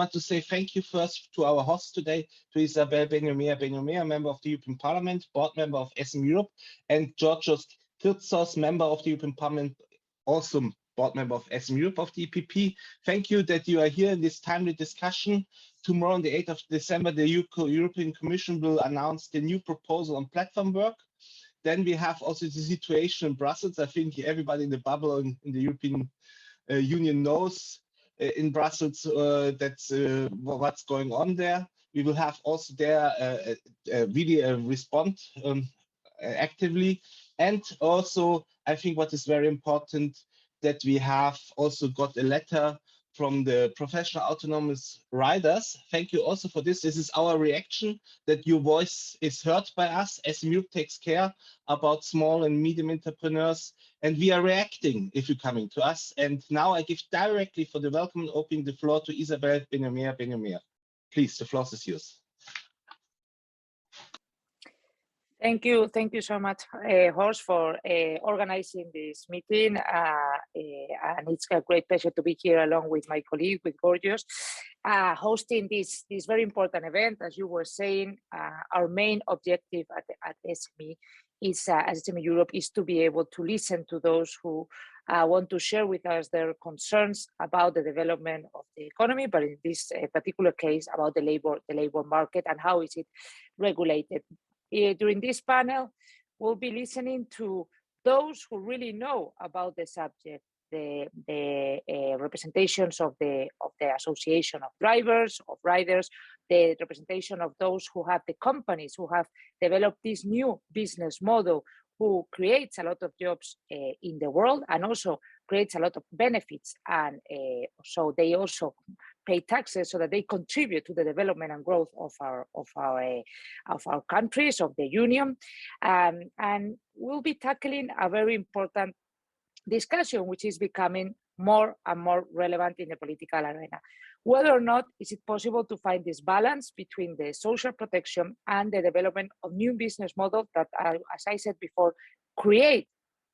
want to say thank you first to our host today, to Isabel Benjumea, member of the European Parliament, board member of SM Europe, and Georgios Kyrtsos, member of the European Parliament, also board member of SM Europe of the EPP. Thank you that you are here in this timely discussion. Tomorrow, on the 8th of December, the European Commission will announce the new proposal on platform work. Then we have also the situation in Brussels. I think everybody in the bubble in the European Union knows in Brussels that's what's going on there. We will have also there really respond actively. And also, I think what is very important, that we have also got a letter from the professional autonomous riders. Thank you also for this. This is our reaction, that your voice is heard by us. SMU takes care about small and medium entrepreneurs, and we are reacting if you're coming to us. And now I give directly for the welcome and opening the floor to Isabel Benjumea. Please, the floor is yours. Thank you so much, Horst, for organizing this meeting. And it's a great pleasure to be here along with my colleague, with Georgios, hosting this very important event. As you were saying, our main objective at SME is, as SME Europe, is to be able to listen to those who want to share with us their concerns about the development of the economy, but in this particular case, about the labor market and how is it regulated. During this panel, we'll be listening to those who really know about the subject, the representations of the Association of Drivers, of Riders, the representation of those who have the companies who have developed this new business model, who creates a lot of jobs in the world and also creates a lot of benefits, and so they also pay taxes so that they contribute to the development and growth of our countries, of the Union. And we'll be tackling a very important discussion, which is becoming more and more relevant in the political arena. Whether or not is it possible to find this balance between the social protection and the development of new business models that are, as I said before, create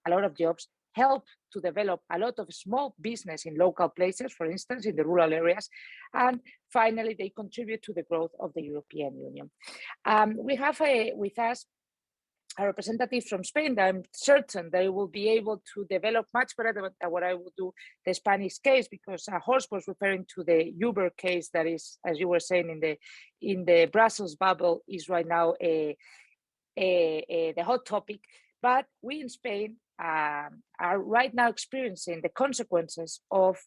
a lot of jobs, help to develop a lot of small business in local places, for instance, in the rural areas, and finally, they contribute to the growth of the European Union. We have with us a representative from Spain that I'm certain they will be able to develop much better than what I would do the Spanish case, because Horst was referring to the Uber case that is, as you were saying, in the Brussels bubble, is right now the hot topic. But we in Spain are right now experiencing the consequences of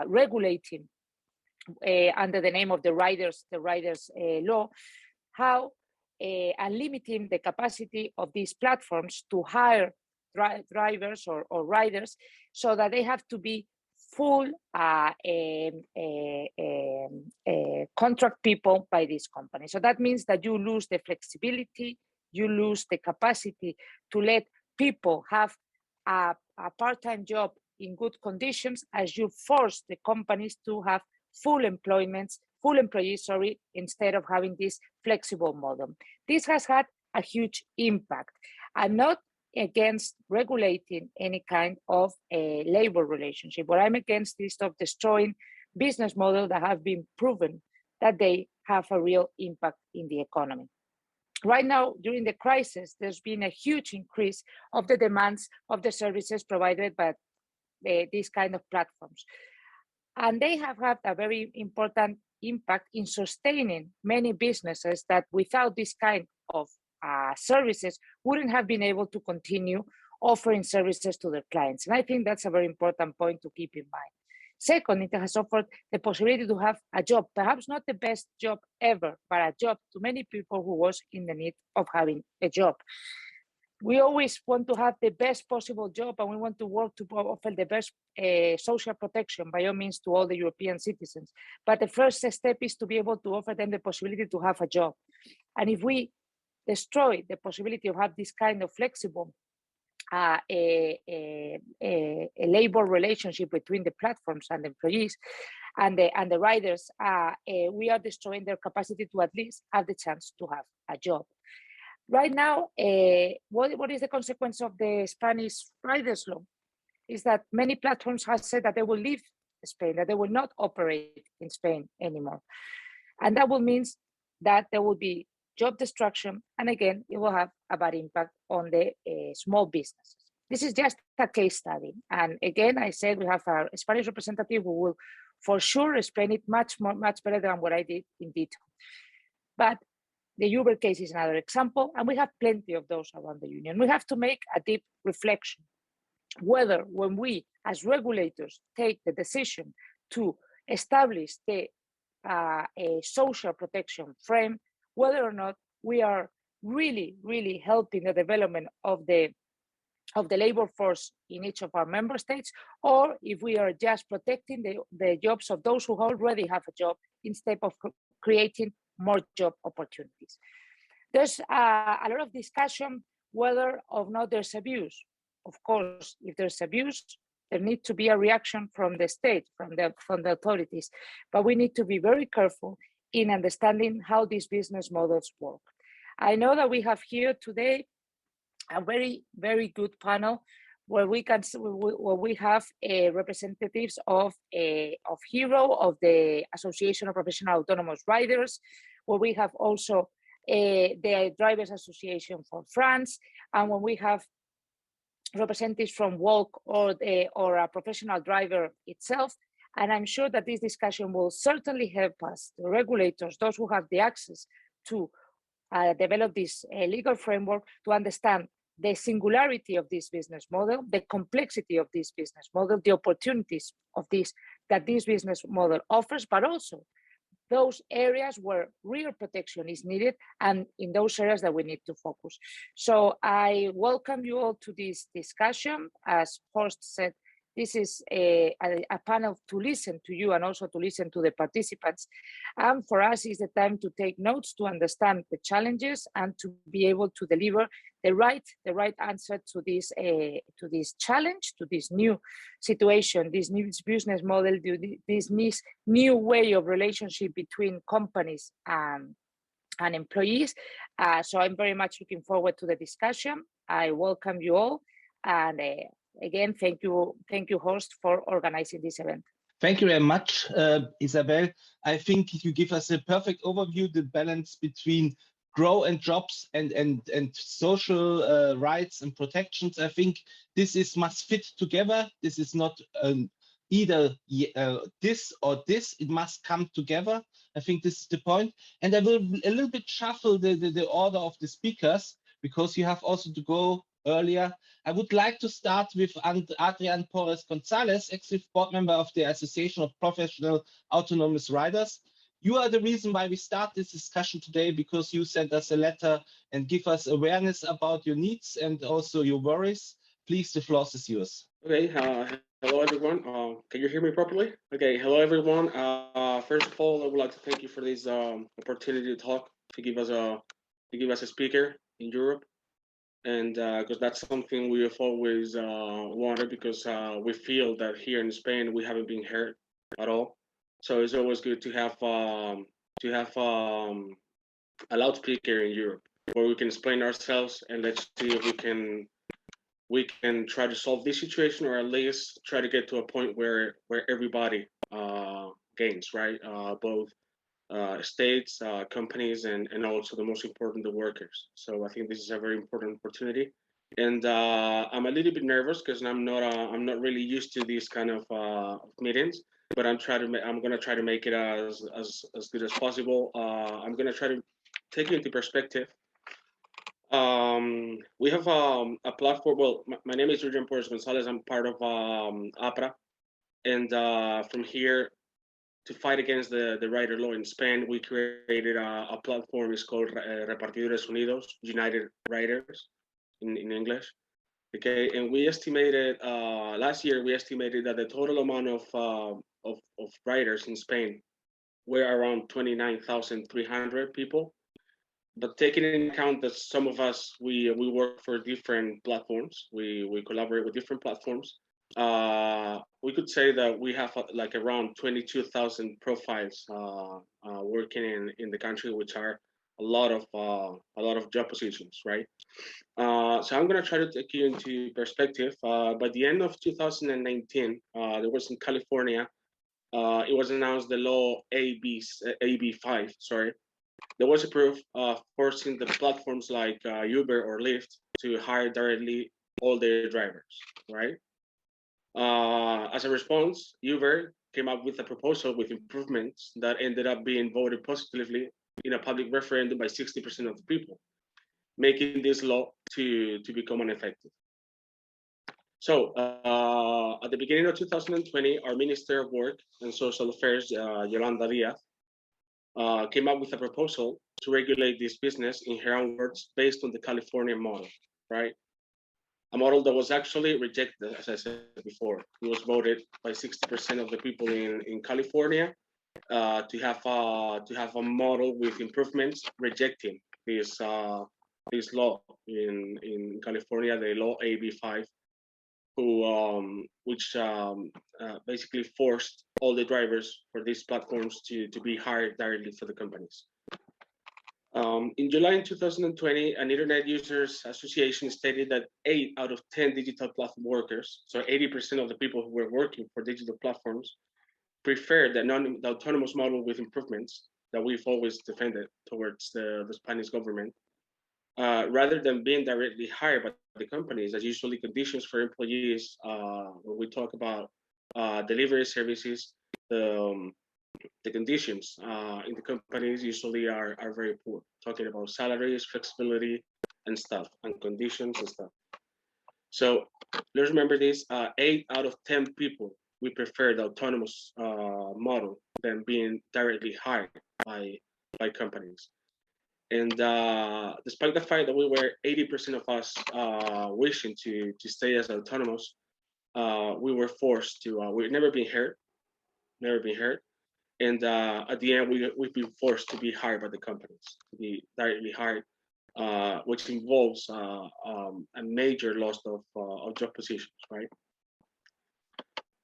regulating under the name of the riders law, how and limiting the capacity of these platforms to hire drivers or riders, so that they have to be full contract people by this company. So that means that you lose the flexibility, you lose the capacity to let people have a part-time job in good conditions, as you force the companies to have full employees, instead of having this flexible model. This has had a huge impact. I'm not against regulating any kind of a labor relationship. What I'm against is of destroying business models that have been proven that they have a real impact in the economy. Right now, during the crisis, there's been a huge increase of the demands of the services provided by these kind of platforms. And they have had a very important impact in sustaining many businesses that without this kind of services wouldn't have been able to continue offering services to their clients. And I think that's a very important point to keep in mind. Second, it has offered the possibility to have a job, perhaps not the best job ever, but a job to many people who was in the need of having a job. We always want to have the best possible job, and we want to work to offer the best social protection, by all means, to all the European citizens. But the first step is to be able to offer them the possibility to have a job. And if we destroy the possibility of have this kind of flexible a labor relationship between the platforms and the employees and the riders, we are destroying their capacity to at least have the chance to have a job. Right now, what is the consequence of the Spanish riders law? Is that many platforms have said that they will leave Spain, that they will not operate in Spain anymore. And that will mean that there will be job destruction. And again, it will have a bad impact on the small businesses. This is just a case study. And again, I said we have a Spanish representative who will for sure explain it much better than what I did in detail. But the Uber case is another example, and we have plenty of those around the union. We have to make a deep reflection whether when we as regulators take the decision to establish the a social protection frame, whether or not we are really helping the development of the labor force in each of our member states, or if we are just protecting the jobs of those who already have a job instead of creating more job opportunities. There's a lot of discussion whether or not there's abuse. Of course, if there's abuse, there needs to be a reaction from the state, from the authorities. But we need to be very careful in understanding how these business models work. I know that we have here today a very good panel where we have representatives of HERO, of the Association of Professional Autonomous Riders, where we have also the Drivers Association for France, and when we have representatives from Walk or a professional driver itself. And I'm sure that this discussion will certainly help us, the regulators, those who have the access to develop this legal framework, to understand the singularity of this business model, the complexity of this business model, the opportunities of that this business model offers, but also those areas where real protection is needed, and in those areas that we need to focus. So I welcome you all to this discussion. As Horst said, this is a panel to listen to you and also to listen to the participants. And for us, it's the time to take notes, to understand the challenges, and to be able to deliver the right answer to this challenge, to this new situation, this new business model, this new way of relationship between companies and employees. So I'm very much looking forward to the discussion. I welcome you all, and again, thank you, Horst, for organizing this event. Thank you very much, Isabel. I think you give us a perfect overview, the balance between grow and jobs and social rights and protections. I think this must fit together. This is not either this or this. It must come together. I think this is the point. And I will a little bit shuffle the order of the speakers, because you have also to go earlier. I would like to start with Adrian Porres Gonzalez, Executive Board Member of the Association of Professional Autonomous Riders. You are the reason why we start this discussion today, because you sent us a letter and give us awareness about your needs and also your worries. Please, the floor is yours. Okay, hello everyone. Can you hear me properly? Okay, hello everyone. First of all, I would like to thank you for this opportunity to talk, to give us a speaker in Europe, and because that's something we have always wanted, because we feel that here in Spain we haven't been heard at all. So it's always good to have a loudspeaker in Europe where we can explain ourselves, and let's see if we can try to solve this situation, or at least try to get to a point where everybody gains, right? Both states, companies, and also the most important, the workers. So I think this is a very important opportunity, and I'm a little bit nervous because I'm not really used to these kind of meetings. But I'm gonna try to make it as good as possible. I'm gonna try to take you into perspective. We have a platform. Well, my name is Adrian Porres Gonzalez. I'm part of APRA, and from here, to fight against the rider law in Spain, we created a platform. It's called Repartidores Unidos, United Riders, in English. Okay, and we estimated last year. We estimated that the total amount of riders in Spain were around 29,300 people. But taking into account that some of us we work for different platforms, we collaborate with different platforms. We could say that we have like around 22,000 profiles working in the country, which are a lot of job positions, right? So I'm going to try to take you into perspective. By the end of 2019, there was in California it was announced the law AB5, sorry, that was approved, forcing the platforms like Uber or Lyft to hire directly all their drivers, right? As a response, Uber came up with a proposal with improvements that ended up being voted positively in a public referendum by 60% of the people, making this law to become ineffective. So at the beginning of 2020, our Minister of Work and Social Affairs, Yolanda Diaz, came up with a proposal to regulate this business, in her own words, based on the California model, right? A model that was actually rejected, as I said before. It was voted by 60% of the people in California to have a model with improvements, rejecting this law in California, the law AB5, which basically forced all the drivers for these platforms to be hired directly for the companies. In July 2020, an Internet Users Association stated that 8 out of 10 digital platform workers, so 80% of the people who were working for digital platforms, preferred the autonomous model with improvements that we've always defended towards the Spanish government, rather than being directly hired by the companies, as usually conditions for employees, when we talk about delivery services, the conditions in the companies usually are very poor, talking about salaries, flexibility, and stuff, and conditions and stuff. So let's remember this, 8 out of 10 people, we prefer the autonomous model than being directly hired by companies. And despite the fact that we were 80% of us wishing to stay as autonomous, we were forced to, we've never been heard. And at the end, we've been forced to be hired by the companies, to be directly hired, which involves a major loss of job positions, right?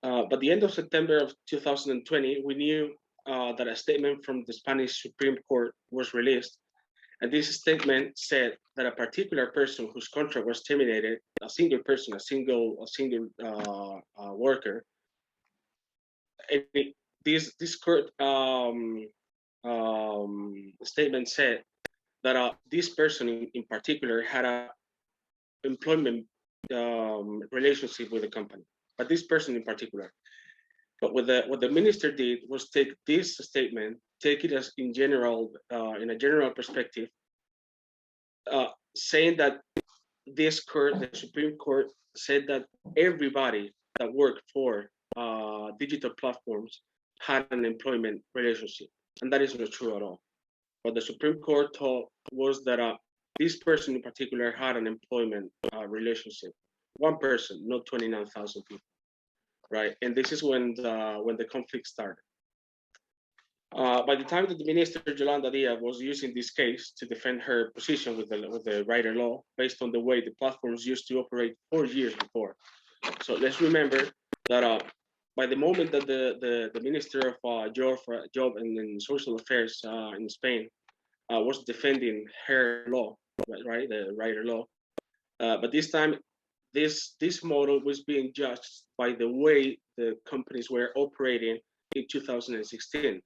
By the end of September of 2020, we knew that a statement from the Spanish Supreme Court was released. And this statement said that a particular person whose contract was terminated, a single person, a single worker, this court statement said that this person in particular had a employment relationship with the company, but this person in particular. But what the minister did was take this statement, take it as in general, in a general perspective, saying that this court, the Supreme Court, said that everybody that worked for digital platforms had an employment relationship, and that is not true at all. What the Supreme Court thought was that this person in particular had an employment relationship. One person, not 29,000 people, right? And this is when the conflict started. By the time that the minister Yolanda Diaz was using this case to defend her position with the rider law, based on the way the platforms used to operate 4 years before. So let's remember that by the moment that the Minister of Job and Social Affairs in Spain was defending her law, right, the rider law, but this time this model was being judged by the way the companies were operating in 2016.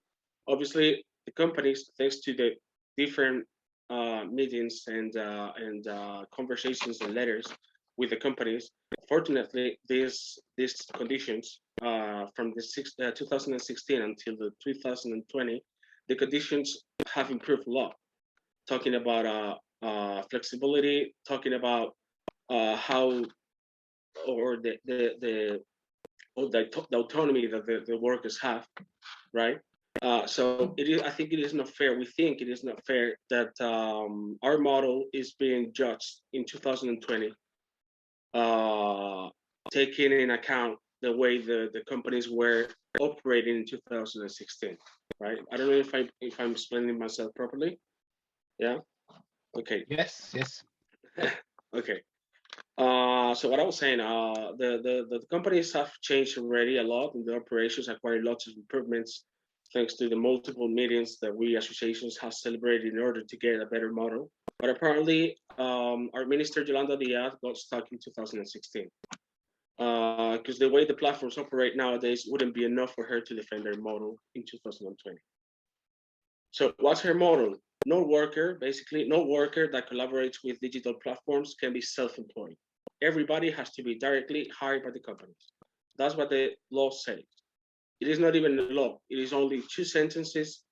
Obviously, the companies, thanks to the different meetings and conversations and letters with the companies, fortunately, these conditions from the 2016 until the 2020, the conditions have improved a lot. Talking about flexibility, talking about how, or the autonomy that the workers have, right? So it is. I think it is not fair. We think it is not fair that our model is being judged in 2020, taking in account the way the companies were operating in 2016. Right? I don't know if I'm explaining myself properly. Yeah. Okay. Yes. Okay. So what I was saying, the companies have changed already a lot, and the operations acquired lots of improvements thanks to the multiple meetings that we associations have celebrated in order to get a better model. But apparently, our minister Yolanda Diaz got stuck in 2016. because the way the platforms operate nowadays wouldn't be enough for her to defend her model in 2020. So what's her model? No worker, basically, no worker that collaborates with digital platforms can be self-employed. Everybody has to be directly hired by the companies. That's what the law says. It is not even a law. It is only two sentences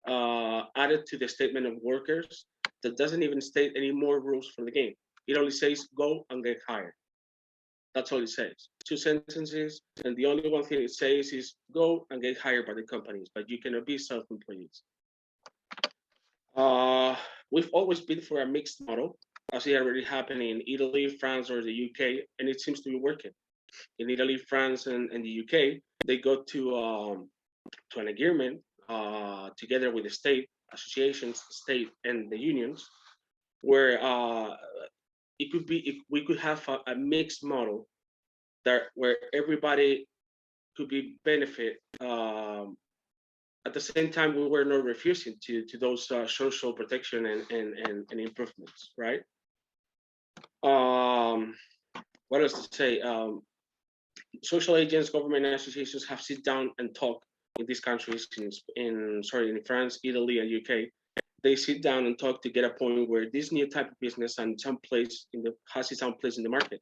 added to the statement of workers that doesn't even state any more rules for the game. It only says go and get hired. That's all it says. Two sentences, and the only one thing it says is go and get hired by the companies, but you cannot be self-employees. We've always been for a mixed model, as it already happened in Italy, France, or the UK, and it seems to be working. In Italy, France, and the UK, they got to an agreement together with the state associations, state and the unions, where we could have a mixed model that where everybody could be benefit. At the same time, we were not refusing to those social protection and improvements, right? What else to say? Social agents, government associations have sit down and talk in these countries, in France, Italy, and UK. They sit down and talk to get a point where this new type of business and some place has its own place in the market.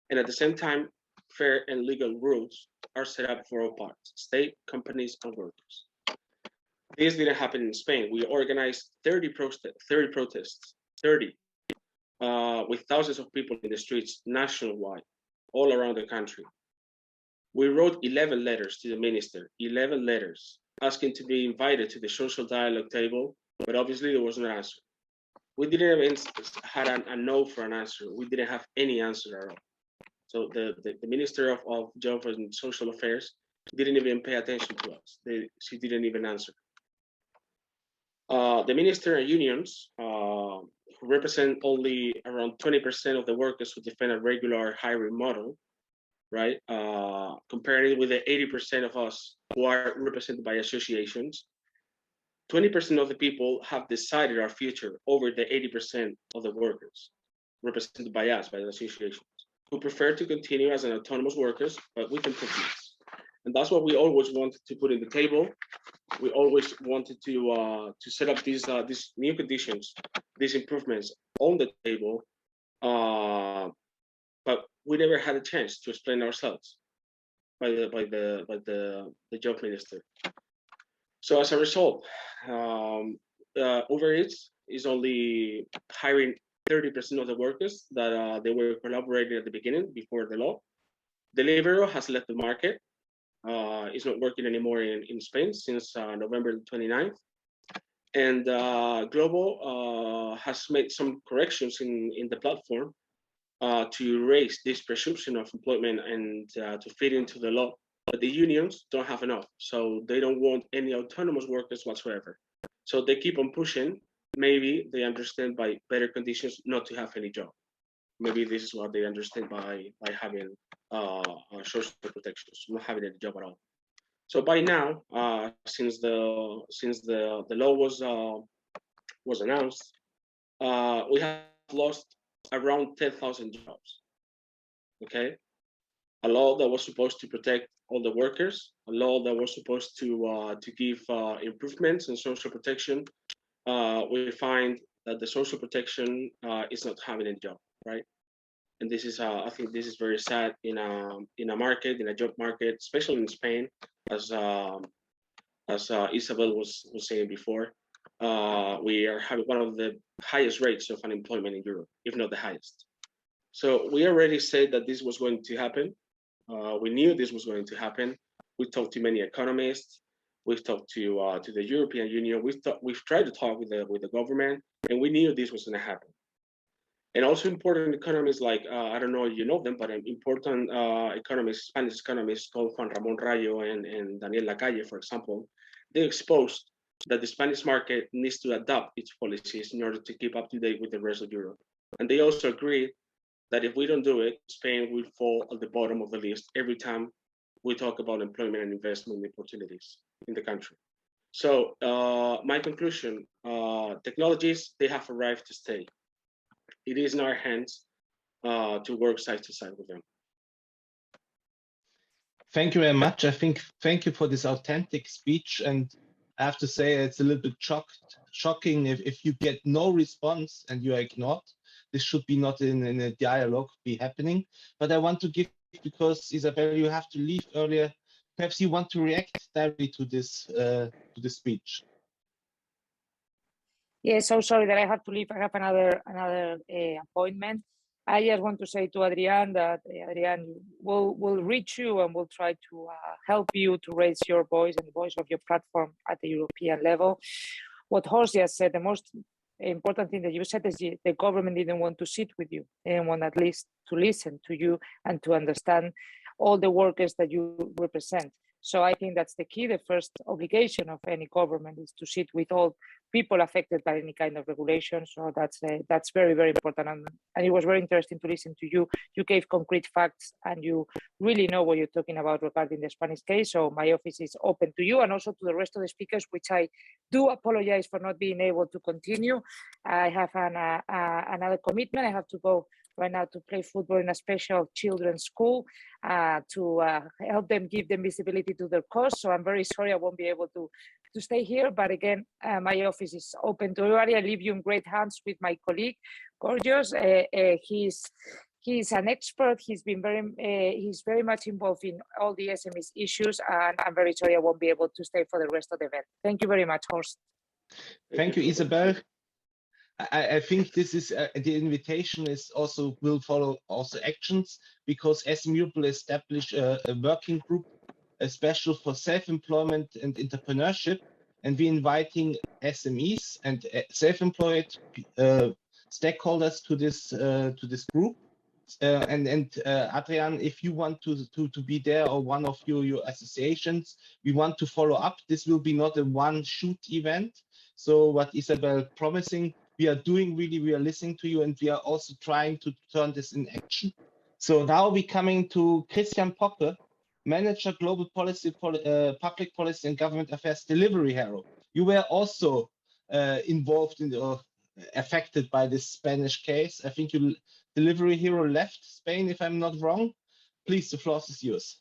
And at the same time, fair and legal rules are set up for all parts, state, companies, and workers. This didn't happen in Spain. We organized 30 protests, 30, with thousands of people in the streets nationwide, all around the country. We wrote 11 letters to the minister, 11 letters, asking to be invited to the social dialogue table, but obviously there was no answer. We didn't even had a no for an answer. We didn't have any answer at all. So the Minister of Job and Social Affairs didn't even pay attention to us. She didn't even answer. The minister and unions, who represent only around 20% of the workers who defend a regular hiring model, right? Compared with the 80% of us who are represented by associations, 20% of the people have decided our future over the 80% of the workers represented by us, by the associations, who prefer to continue as an autonomous workers, but with improvements. And that's what we always wanted to put in the table. We always wanted to set up these new conditions, these improvements on the table, but we never had a chance to explain ourselves by the job minister. So as a result, Uber Eats is only hiring 30% of the workers that they were collaborating at the beginning before the law. Deliveroo has left the market. It's not working anymore in Spain since November 29th. And Globo has made some corrections in the platform to raise this presumption of employment and to fit into the law. But the unions don't have enough. So they don't want any autonomous workers whatsoever. So they keep on pushing. Maybe they understand by better conditions not to have any job. Maybe this is what they understand by having social protections, not having a job at all. So by now, since the law was announced, we have lost around 10,000 jobs. Okay, a law that was supposed to protect all the workers, a law that was supposed to give improvements in social protection. We find that the social protection is not having a job, right? And this is, I think, this is very sad in a market, in a job market, especially in Spain, as Isabel was saying before. We are having one of the highest rates of unemployment in Europe, if not the highest. So we already said that this was going to happen. We knew this was going to happen. We talked to many economists. We've talked to the European Union. We've tried to talk with the government, and we knew this was going to happen. And also important economists like, I don't know if you know them, but important economists, Spanish economists called Juan Ramón Rayo and Daniel Lacalle, for example, they exposed that the Spanish market needs to adapt its policies in order to keep up to date with the rest of Europe. And they also agreed that if we don't do it, Spain will fall at the bottom of the list every time we talk about employment and investment opportunities in the country. So my conclusion, technologies, they have arrived to stay. It is in our hands to work side to side with them. Thank you very much. I think thank you for this authentic speech. And I have to say it's a little bit shocking if you get no response and you are ignored. This should be not in a dialogue be happening. But I want to give, because Isabel, you have to leave earlier. Perhaps you want to react directly to this speech. Yeah, so sorry that I have to leave. I have another appointment. I just want to say to Adrian that Adrian will reach you and will try to help you to raise your voice and the voice of your platform at the European level. What Horst just said, the most important thing that you said is the government didn't want to sit with you. They didn't want at least to listen to you and to understand all the workers that you represent. So I think that's the key. The first obligation of any government is to sit with all people affected by any kind of regulation. So that's very, very important. And it was very interesting to listen to you. You gave concrete facts and you really know what you're talking about regarding the Spanish case. So my office is open to you and also to the rest of the speakers, which I do apologize for not being able to continue. I have another commitment. I have to go right now to play football in a special children's school to help them, give them visibility to their cause. So I'm very sorry I won't be able to stay here. But again, my office is open to everybody. I leave you in great hands with my colleague, Gorgeous. He's an expert. He's very much involved in all the SMEs issues. And I'm very sorry I won't be able to stay for the rest of the event. Thank you very much, Horst. Thank you, Isabel. I think this is the invitation is also will follow also actions, because SME will establish a working group, special for self-employment and entrepreneurship, and we're inviting SMEs and self-employed stakeholders to this group. And Adrian, if you want to be there, or one of your associations, we want to follow up. This will be not a one-shoot event. So what Isabel promising, we are doing really, we are listening to you, and we are also trying to turn this in action. So now we're coming to Christian Poppe, Manager Global Policy, Public Policy and Government Affairs Delivery Hero. You were also involved in or affected by this Spanish case. I think you Delivery Hero left Spain, if I'm not wrong. Please, the floor is yours.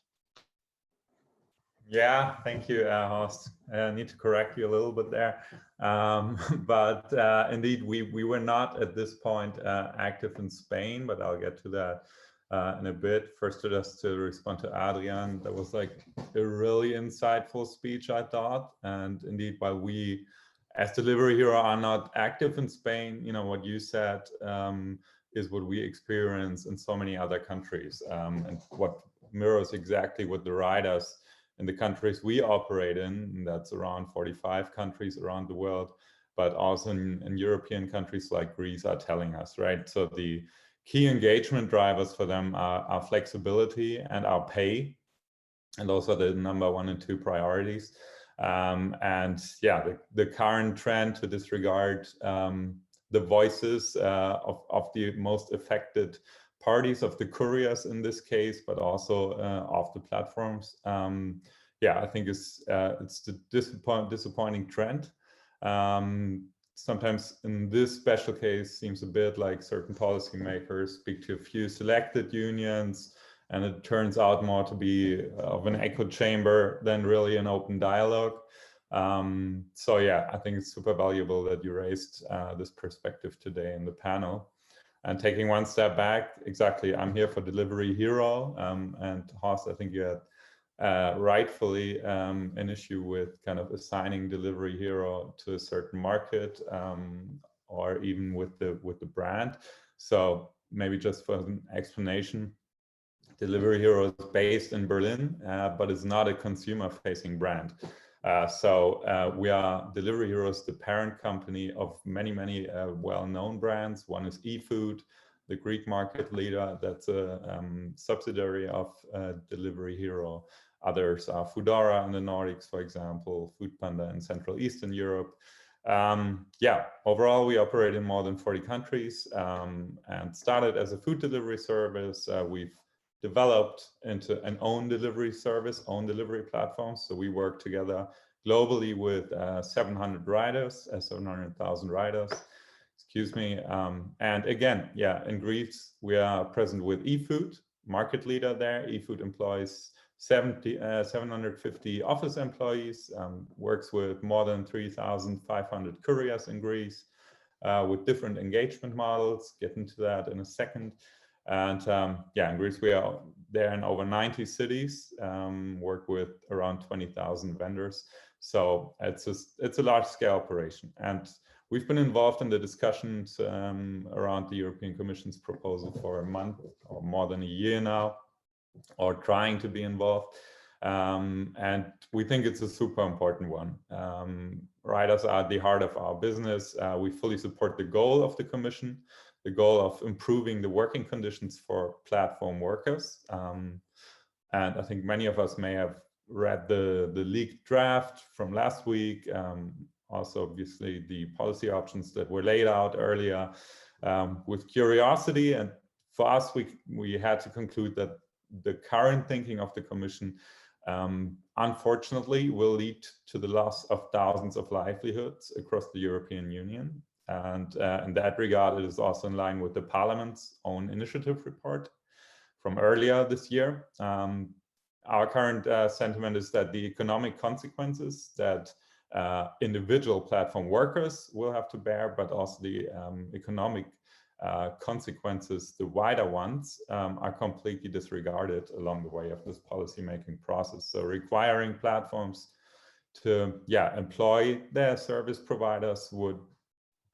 Yeah, thank you, Horst. I need to correct you a little bit there. But indeed, we were not at this point active in Spain, but I'll get to that in a bit. First, just to respond to Adrian, that was like a really insightful speech, I thought. And indeed, while we as Delivery Hero are not active in Spain, you know, what you said is what we experience in so many other countries, and what mirrors exactly what the riders in the countries we operate in, and that's around 45 countries around the world, but also in European countries like Greece are telling us, right? So the key engagement drivers for them are flexibility and our pay, and those are the number 1 and 2 priorities. And yeah, the current trend to disregard the voices of the most affected parties, of the couriers in this case, but also of the platforms. Yeah, I think it's the disappointing trend. Sometimes in this special case seems a bit like certain policymakers speak to a few selected unions, and it turns out more to be of an echo chamber than really an open dialogue. So yeah, I think it's super valuable that you raised this perspective today in the panel. And taking one step back, exactly, I'm here for Delivery Hero. And Horst, I think you had rightfully an issue with kind of assigning Delivery Hero to a certain market, or even with the brand. So maybe just for an explanation, Delivery Hero is based in Berlin, but it's not a consumer-facing brand. We are Delivery Heroes, the parent company of many well-known brands. One is eFood, the Greek market leader. That's a subsidiary of Delivery Hero. Others are Foodora in the Nordics, for example, Foodpanda in Central Eastern Europe. Yeah, overall, we operate in more than 40 countries, and started as a food delivery service. We've developed into an own delivery service, own delivery platform. So we work together globally with 700,000 riders, excuse me. And again, yeah, in Greece, we are present with eFood, market leader there. eFood employs 750 office employees, works with more than 3,500 couriers in Greece, with different engagement models. Get into that in a second. And yeah, in Greece, we are there in over 90 cities, work with around 20,000 vendors. So it's a large-scale operation. And we've been involved in the discussions around the European Commission's proposal for a month or more than a year now, or trying to be involved. And we think it's a super important one. Riders are at the heart of our business. We fully support the goal of the Commission, the goal of improving the working conditions for platform workers. And I think many of us may have read the leaked draft from last week. Also, obviously, the policy options that were laid out earlier with curiosity. And for us, we had to conclude that the current thinking of the Commission, unfortunately, will lead to the loss of thousands of livelihoods across the European Union. And in that regard, it is also in line with the Parliament's own initiative report from earlier this year. Our current sentiment is that the economic consequences that individual platform workers will have to bear, but also the economic consequences, the wider ones, are completely disregarded along the way of this policy-making process. So requiring platforms to employ their service providers would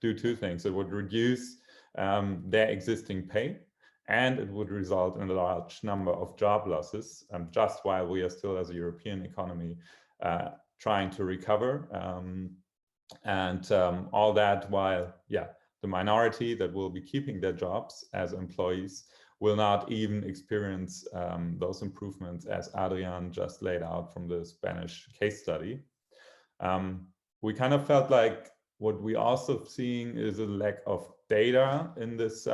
do two things. It would reduce their existing pay, and it would result in a large number of job losses, just while we are still, as a European economy, trying to recover. And all that while, the minority that will be keeping their jobs as employees will not even experience those improvements, as Adrian just laid out from the Spanish case study. We kind of felt like what we also seeing is a lack of data in this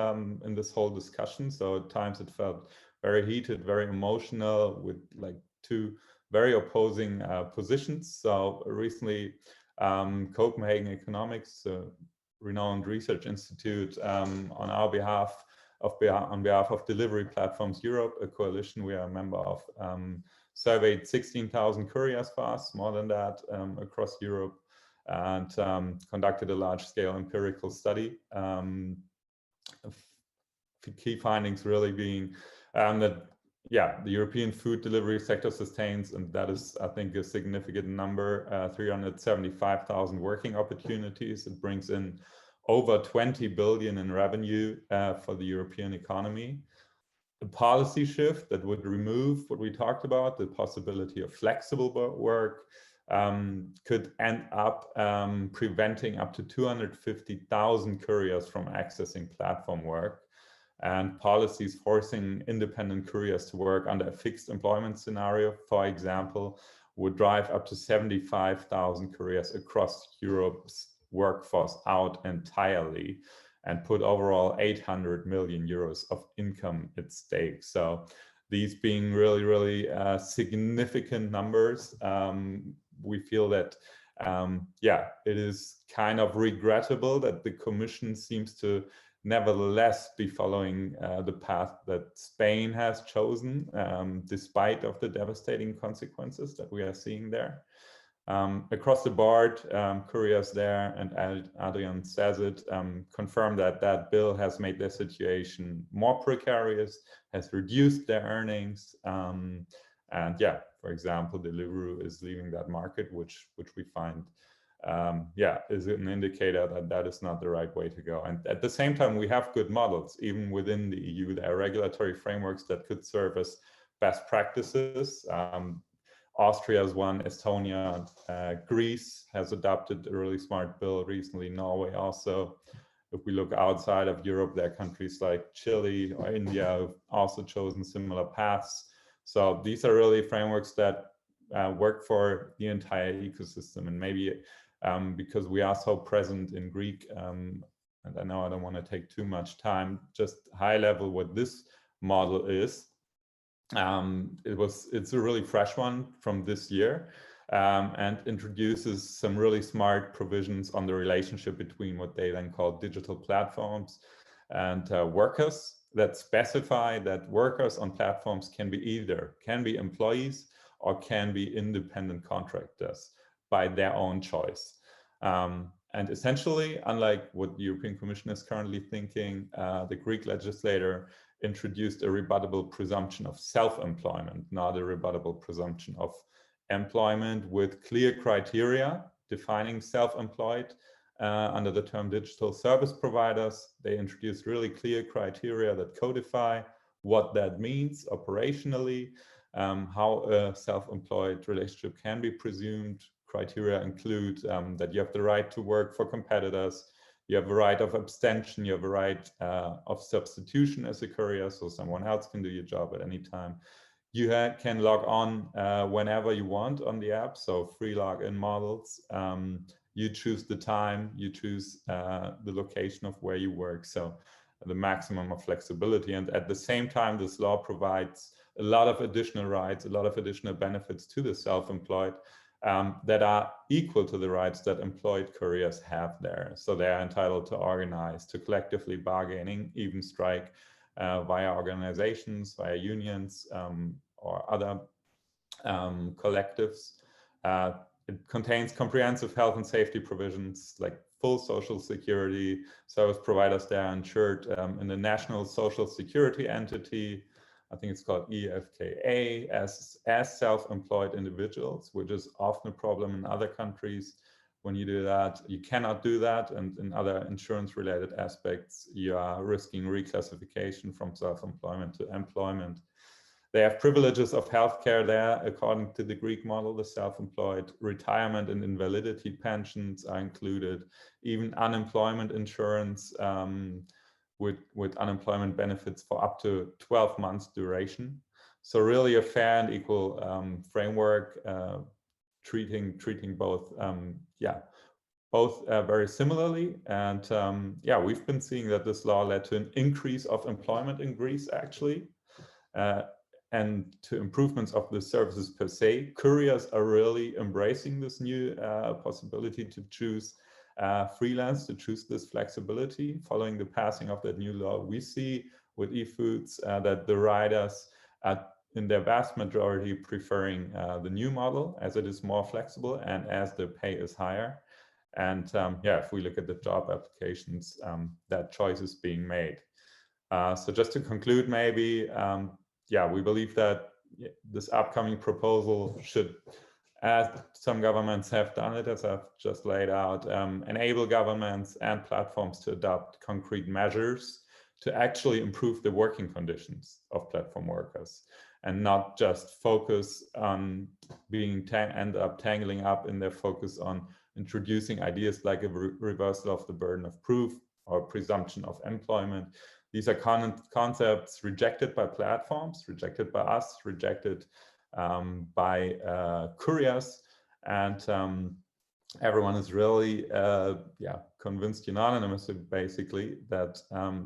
whole discussion. So at times it felt very heated, very emotional, with like two very opposing positions. So recently, Copenhagen Economics, a renowned research institute, on behalf of Delivery Platforms Europe, a coalition we are a member of, surveyed 16,000 couriers for us, more than that, across Europe, and conducted a large-scale empirical study. Key findings really being that the European food delivery sector sustains, and that is, I think, a significant number, 375,000 working opportunities. It brings in over 20 billion in revenue for the European economy. A policy shift that would remove what we talked about, the possibility of flexible work, could end up preventing up to 250,000 couriers from accessing platform work. And policies forcing independent couriers to work under a fixed employment scenario, for example, would drive up to 75,000 couriers across Europe's workforce out entirely and put overall 800 million euros of income at stake. So these being really, really significant numbers, we feel that, it is kind of regrettable that the Commission seems to nevertheless be following the path that Spain has chosen, despite of the devastating consequences that we are seeing there. Across the board, couriers there, and Adrian says it, confirm that bill has made their situation more precarious, has reduced their earnings, and for example, Deliveroo is leaving that market, which we find is an indicator that is not the right way to go. And at the same time, we have good models, even within the EU. There are regulatory frameworks that could serve as best practices. Austria is one, Estonia, Greece has adopted a really smart bill recently, Norway also. If we look outside of Europe, there are countries like Chile or India who've also chosen similar paths. So these are really frameworks that work for the entire ecosystem. And maybe because we are so present in Greek, and I know I don't want to take too much time, just high level what this model is. It's a really fresh one from this year, and introduces some really smart provisions on the relationship between what they then call digital platforms and workers. that specify that workers on platforms can be employees or can be independent contractors by their own choice. And essentially, unlike what the European Commission is currently thinking, the Greek legislator introduced a rebuttable presumption of self-employment, not a rebuttable presumption of employment, with clear criteria defining self-employed under the term digital service providers. They introduced really clear criteria that codify what that means operationally, how a self-employed relationship can be presumed. Criteria include that you have the right to work for competitors, you have a right of abstention, you have a right of substitution as a courier, so someone else can do your job at any time. You can log on whenever you want on the app, so free login models. You choose the time, you choose the location of where you work, so the maximum of flexibility. And at the same time, this law provides a lot of additional rights, a lot of additional benefits to the self-employed that are equal to the rights that employed couriers have there. So they are entitled to organize, to collectively bargaining, even strike via organizations, via unions, or other collectives. It contains comprehensive health and safety provisions like full social security. Service providers there are insured in the national social security entity. I think it's called EFKA, as self-employed individuals, which is often a problem in other countries. When you do that, you cannot do that. And in other insurance-related aspects, you are risking reclassification from self-employment to employment. They have privileges of healthcare there, according to the Greek model. The self-employed retirement and invalidity pensions are included, even unemployment insurance with unemployment benefits for up to 12 months duration. So really a fair and equal framework, treating both, both very similarly. And we've been seeing that this law led to an increase of employment in Greece, actually. And to improvements of the services per se. Couriers are really embracing this new possibility to choose freelance, to choose this flexibility. Following the passing of that new law, we see with eFoods that the riders are in their vast majority preferring the new model, as it is more flexible and as the pay is higher. And if we look at the job applications, that choice is being made. So just to conclude, maybe, we believe that this upcoming proposal should, as some governments have done it, as I've just laid out, enable governments and platforms to adopt concrete measures to actually improve the working conditions of platform workers, and not just focus on end up tangling up in their focus on introducing ideas like a reversal of the burden of proof or presumption of employment. These are concepts rejected by platforms, rejected by us, rejected by couriers, and everyone is really convinced unanimously, basically, that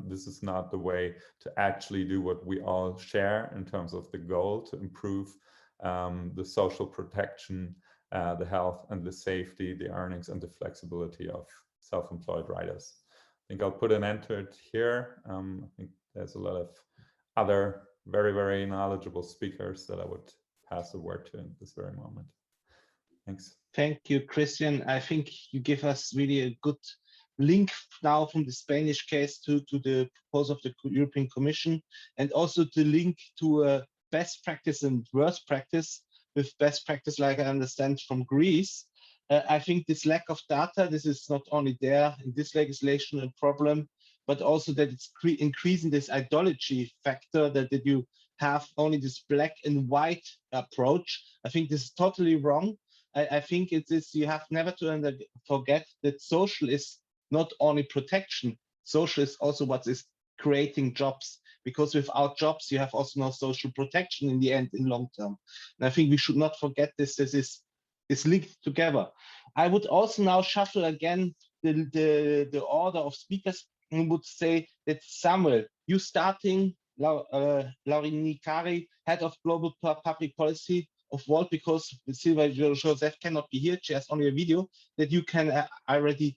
this is not the way to actually do what we all share in terms of the goal to improve the social protection, the health and the safety, the earnings and the flexibility of self-employed riders. I think I'll put an end to it here. I think there's a lot of other very, very knowledgeable speakers that I would pass the word to in this very moment. Thanks. Thank you, Christian. I think you give us really a good link now from the Spanish case to the proposal of the European Commission, and also the link to best practice and worst practice, with best practice, like I understand, from Greece. I think this lack of data, this is not only there in this legislation a problem, but also that it's increasing this ideology factor, that you have only this black and white approach. I think this is totally wrong. I think it is, you have never to forget that social is not only protection, social is also what is creating jobs, because without jobs, you have also no social protection in the end, in long term. And I think we should not forget this is linked together. I would also now shuffle again the order of speakers, and would say that Samuel, you starting, Laurini Kari, head of global public policy of Volt, because Silva Joseph cannot be here, she has only a video, that you can already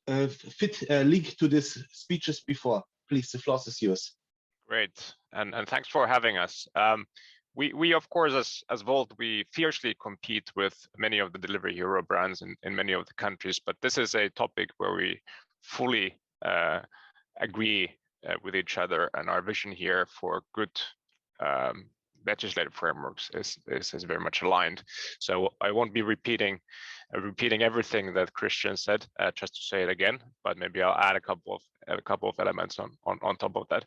fit a link to these speeches before. Please, the floor is yours. Great, and thanks for having us. We of course, as Volt, we fiercely compete with many of the delivery hero brands in many of the countries, but this is a topic where we fully agree with each other, and our vision here for good legislative frameworks is very much aligned. So I won't be repeating everything that Christian said, just to say it again, but maybe I'll add a couple of elements on top of that.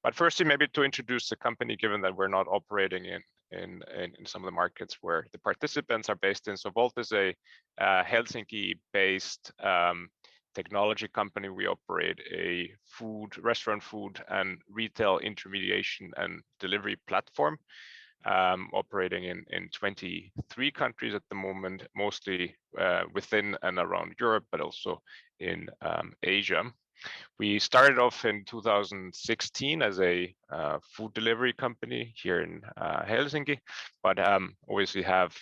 But firstly, maybe to introduce the company, given that we're not operating in some of the markets where the participants are based in. So Volt is a Helsinki-based technology company. We operate a restaurant food and retail intermediation and delivery platform, operating in 23 countries at the moment, mostly within and around Europe, but also in Asia. We started off in 2016 as a food delivery company here in Helsinki, but obviously have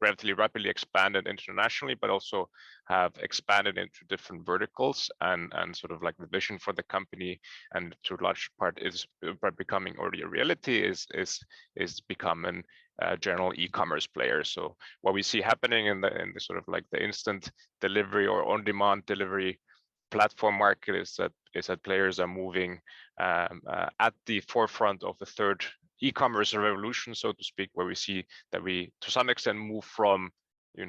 relatively rapidly expanded internationally, but also have expanded into different verticals, and sort of like the vision for the company, and to a large part is becoming already a reality, is becoming a general e-commerce player. So what we see happening in the sort of like the instant delivery or on-demand delivery platform market is that players are moving at the forefront of the third e-commerce revolution, so to speak, where we see that we to some extent move from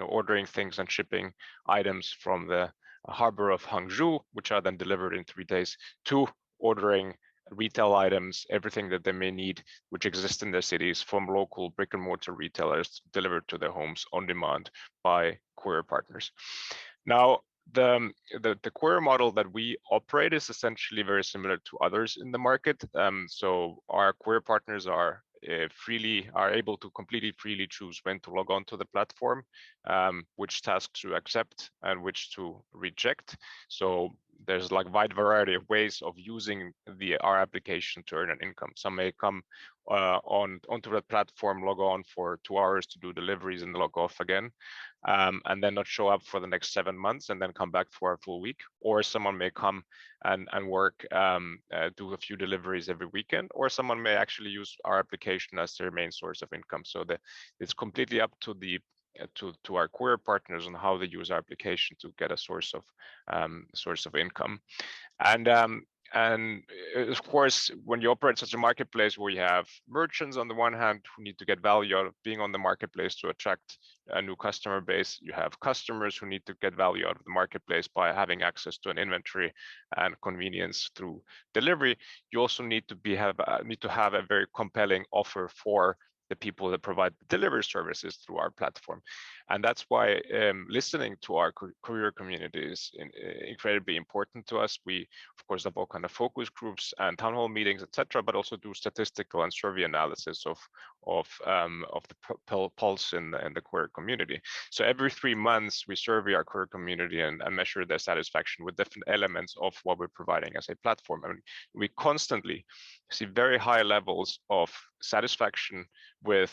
ordering things and shipping items from the harbor of Hangzhou, which are then delivered in 3 days, to ordering retail items, everything that they may need, which exist in their cities, from local brick and mortar retailers delivered to their homes on demand by courier partners. Now, the courier model that we operate is essentially very similar to others in the market. So our courier partners are able to completely freely choose when to log on to the platform, which tasks to accept and which to reject. So there's like wide variety of ways of using our application to earn an income. Some may come onto the platform, log on for 2 hours to do deliveries and log off again, and then not show up for the next 7 months and then come back for a full week. Or someone may come and work, do a few deliveries every weekend, or someone may actually use our application as their main source of income. So it's completely up to to our courier partners on how they use our application to get a source of income. And of course, when you operate such a marketplace where you have merchants on the one hand who need to get value out of being on the marketplace to attract a new customer base, you have customers who need to get value out of the marketplace by having access to an inventory and convenience through delivery. You also need to have a very compelling offer for the people that provide delivery services through our platform. And that's why listening to our courier community is incredibly important to us. We, of course, have all kind of focus groups and town hall meetings, etc., but also do statistical and survey analysis of the pulse in the courier community. So every 3 months, we survey our courier community and measure their satisfaction with different elements of what we're providing as a platform. And we constantly see very high levels of satisfaction with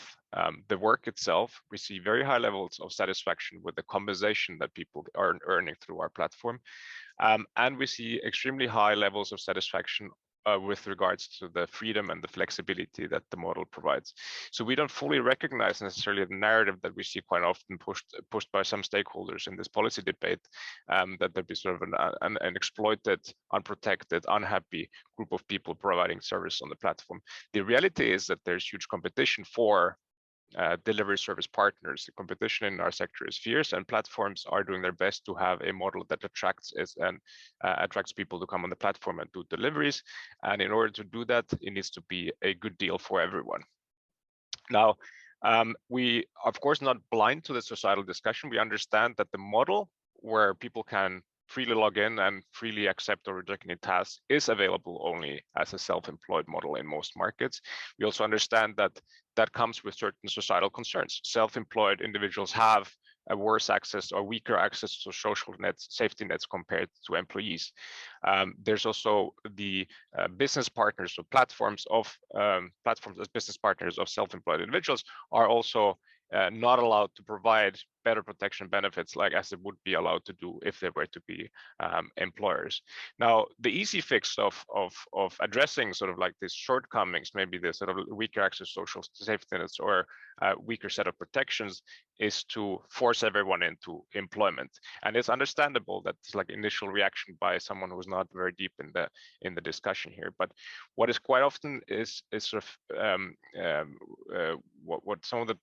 the work itself. We see very high levels of satisfaction with the compensation that people are earning through our platform. And we see extremely high levels of satisfaction with regards to the freedom and the flexibility that the model provides. So we don't fully recognize necessarily the narrative that we see quite often pushed by some stakeholders in this policy debate, that there'd be sort of an exploited, unprotected, unhappy group of people providing service on the platform. The reality is that there's huge competition for delivery service partners. The competition in our sector is fierce, and platforms are doing their best to have a model that attracts people to come on the platform and do deliveries. And in order to do that, it needs to be a good deal for everyone. Now, we of course not blind to the societal discussion. We understand that the model where people can freely log in and freely accept or reject any tasks is available only as a self-employed model in most markets. We also understand that that comes with certain societal concerns. Self-employed individuals have a worse access or weaker access to social nets, safety nets compared to employees. There's also the business partners or platforms as business partners of self-employed individuals are also not allowed to provide better protection benefits like as they would be allowed to do if they were to be employers. Now, the easy fix of addressing sort of like these shortcomings, maybe the sort of weaker access to social safety nets or weaker set of protections, is to force everyone into employment. And it's understandable that it's like initial reaction by someone who's not very deep in the discussion here. But what is quite often is sort of what some of the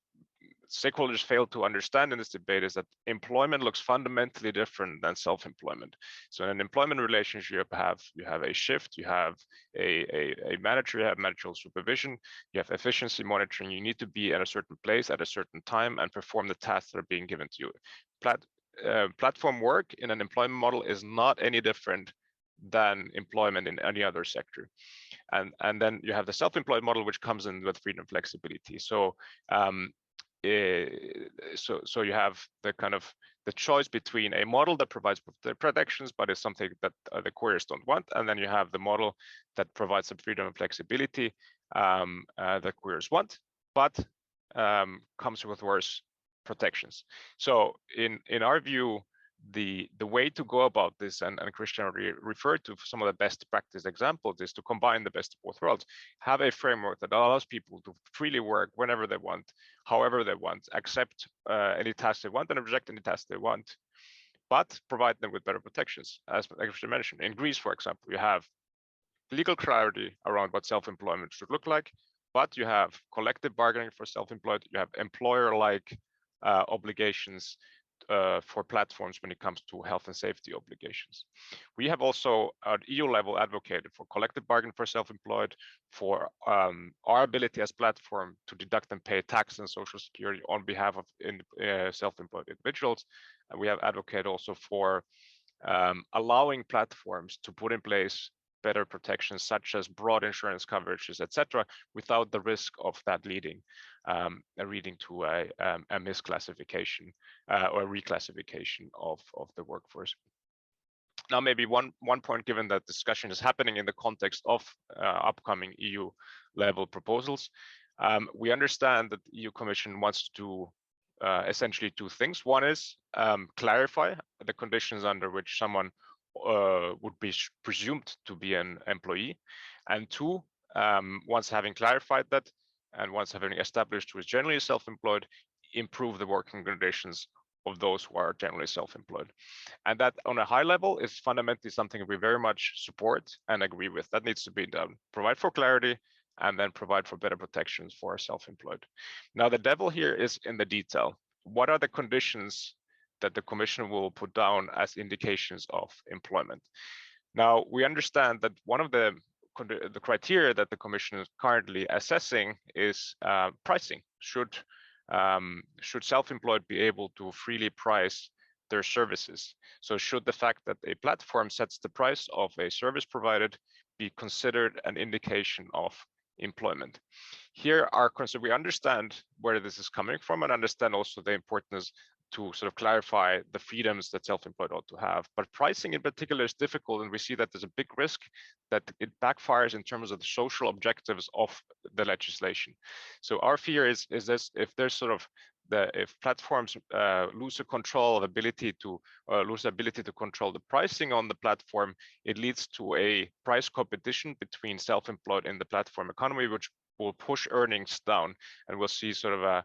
stakeholders fail to understand in this debate is that employment looks fundamentally different than self-employment. So in an employment relationship, you have a shift, you have a manager, you have managerial supervision, you have efficiency monitoring. You need to be at a certain place at a certain time and perform the tasks that are being given to you. Platform work in an employment model is not any different than employment in any other sector. And then you have the self-employed model, which comes in with freedom and flexibility. So so you have the kind of the choice between a model that provides the protections, but is something that the couriers don't want, and then you have the model that provides some freedom and flexibility that couriers want, but comes with worse protections. So in our view, the way to go about this, and Christian already referred to some of the best practice examples, is to combine the best of both worlds. Have a framework that allows people to freely work whenever they want, however they want, accept any task they want and reject any task they want, but provide them with better protections. As Christian mentioned, in Greece, for example, you have legal clarity around what self-employment should look like, but you have collective bargaining for self-employed, you have employer-like obligations for platforms when it comes to health and safety obligations. We have also at EU level advocated for collective bargaining for self-employed, for our ability as platform to deduct and pay tax and social security on behalf of self-employed individuals. And we have advocated also for allowing platforms to put in place better protections such as broad insurance coverages, etc., without the risk of that leading to a misclassification or reclassification of the workforce. Now, maybe one point, given that discussion is happening in the context of upcoming EU level proposals, we understand that the EU Commission wants to do essentially two things. One is clarify the conditions under which someone would be presumed to be an employee, and two, once having clarified that and once having established who is generally self-employed, improve the working conditions of those who are generally self-employed. And that on a high level is fundamentally something we very much support and agree with. That needs to be done. Provide for clarity and then provide for better protections for self-employed. Now, the devil here is in the detail. What are the conditions that the Commission will put down as indications of employment? Now, we understand that one of the criteria that the Commission is currently assessing is pricing. Should self-employed be able to freely price their services? So should the fact that a platform sets the price of a service provided be considered an indication of employment? Here we understand where this is coming from and understand also the importance to sort of clarify the freedoms that self-employed ought to have. But pricing in particular is difficult, and we see that there's a big risk that it backfires in terms of the social objectives of the legislation. So our fear is this: if there's sort of if platforms lose the control of ability to lose the ability to control the pricing on the platform, it leads to a price competition between self-employed in the platform economy, which will push earnings down, and we'll see sort of a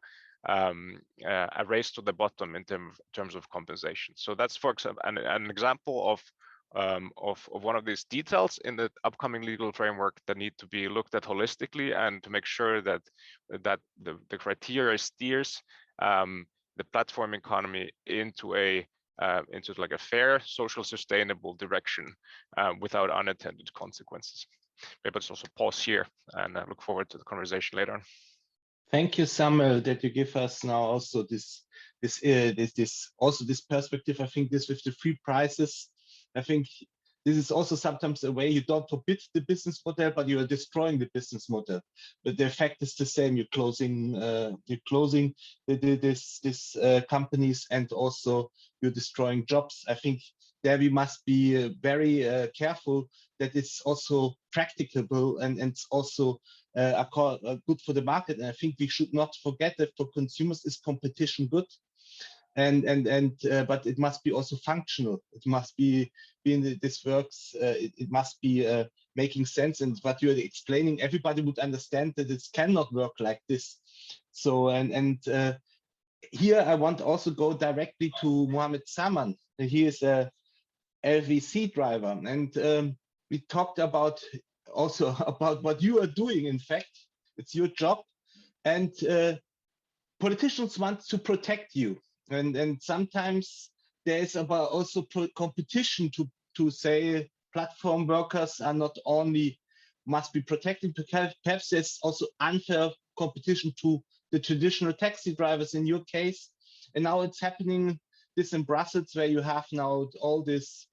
race to the bottom in terms of compensation. So that's, for example, an example of one of these details in the upcoming legal framework that need to be looked at holistically, and to make sure that the criteria steers the platform economy into like a fair, social, sustainable direction without unintended consequences. Maybe let's also pause here, and I look forward to the conversation later on. Thank you, Samuel, that you give us now also this perspective. I think this with the free prices, I think this is also sometimes a way you don't forbid the business model, but you are destroying the business model. But the effect is the same. You're closing these companies, and also you're destroying jobs. I think there we must be very careful that it's also practicable and it's also good for the market. And I think we should not forget that for consumers is competition good, but it must be also functional. It must be this works. It must be making sense. And what you're explaining, everybody would understand that it cannot work like this. So here I want to also go directly to Mohammed Saman. He is a LVC driver, and we talked about also about what you are doing. In fact, it's your job, and politicians want to protect you, and sometimes there is about also competition to say platform workers are not only must be protected, because perhaps there's also unfair competition to the traditional taxi drivers in your case. And now it's happening this in Brussels, where you have now all this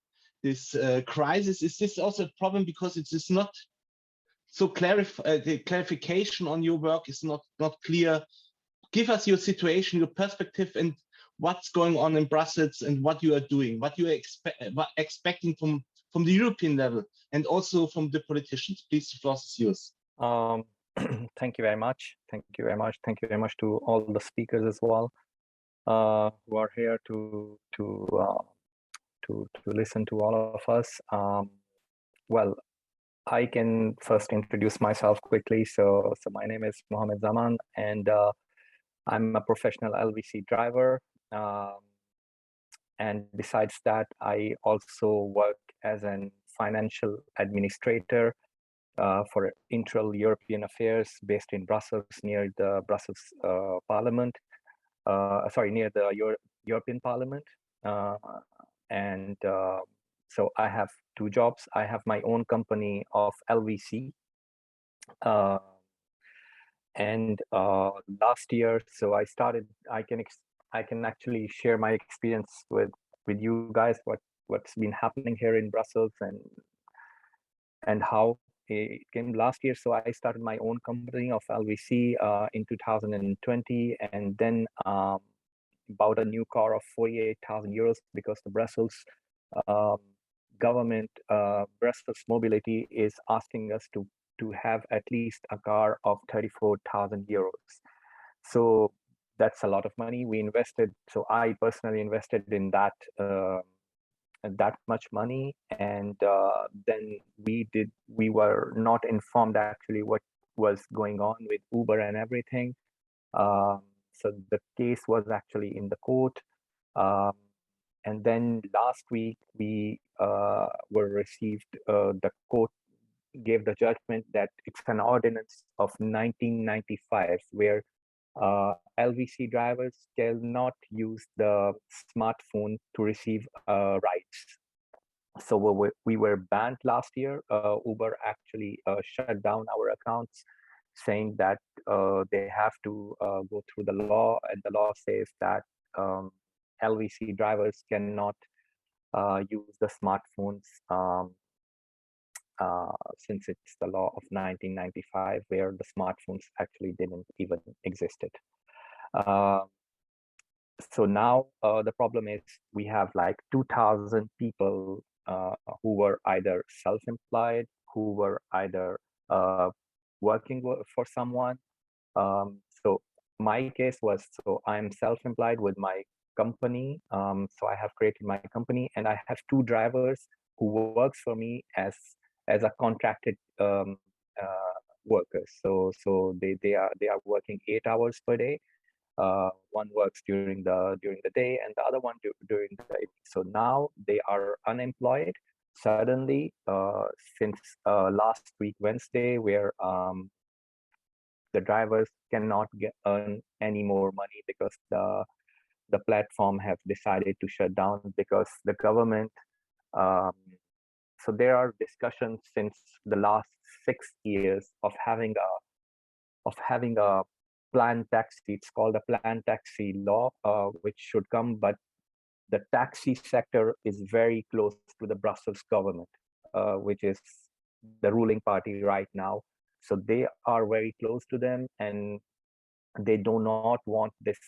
crisis. Is this also a problem because it is not so the clarification on your work is not clear? Give us your situation, your perspective, and what's going on in Brussels, and what you are doing, what you are expecting from the European level, and also from the politicians. Please, the floor is yours. Thank you very much. Thank you very much. Thank you very much to all the speakers as well, who are here to listen to all of us. Well, I can first introduce myself quickly. So my name is Mohammed Zaman, and I'm a professional LVC driver. And besides that, I also work as an financial administrator for Internal European Affairs based in Brussels, near the Brussels Parliament. Near the European Parliament. So I have two jobs. I have my own company of LVC. Last year, so I started, I can actually share my experience with you guys, what's been happening here in Brussels, and how it came last year. So I started my own company of LVC in 2020, and then bought a new car of 48,000 euros because the Brussels government, Brussels Mobility, is asking us to have at least a car of 34,000 euros. So that's a lot of money. We invested, so I personally invested in that much money, and then we were not informed actually what was going on with Uber and everything. So the case was actually in the court, and then last week we were received, the court gave the judgment that it's an ordinance of 1995 where LVC drivers cannot use the smartphone to receive rides. So we were banned last year. Uber actually shut down our accounts, saying that they have to go through the law, and the law says that LVC drivers cannot use the smartphones since it's the law of 1995, where the smartphones actually didn't even existed. So now the problem is we have like 2,000 people who were either self-employed, who were either working for someone. So my case was, so I'm self-employed with my company. So I have created my company, and I have two drivers who works for me as a contracted workers. So they are working 8 hours per day. One works during the day, and the other one during the evening. So now they are unemployed suddenly since last week Wednesday, where the drivers cannot earn any more money because the platform have decided to shut down because the government. So there are discussions since the last 6 years of having a planned taxi. It's called a planned taxi law, which should come, but the taxi sector is very close to the Brussels government, which is the ruling party right now. So they are very close to them, and they do not want this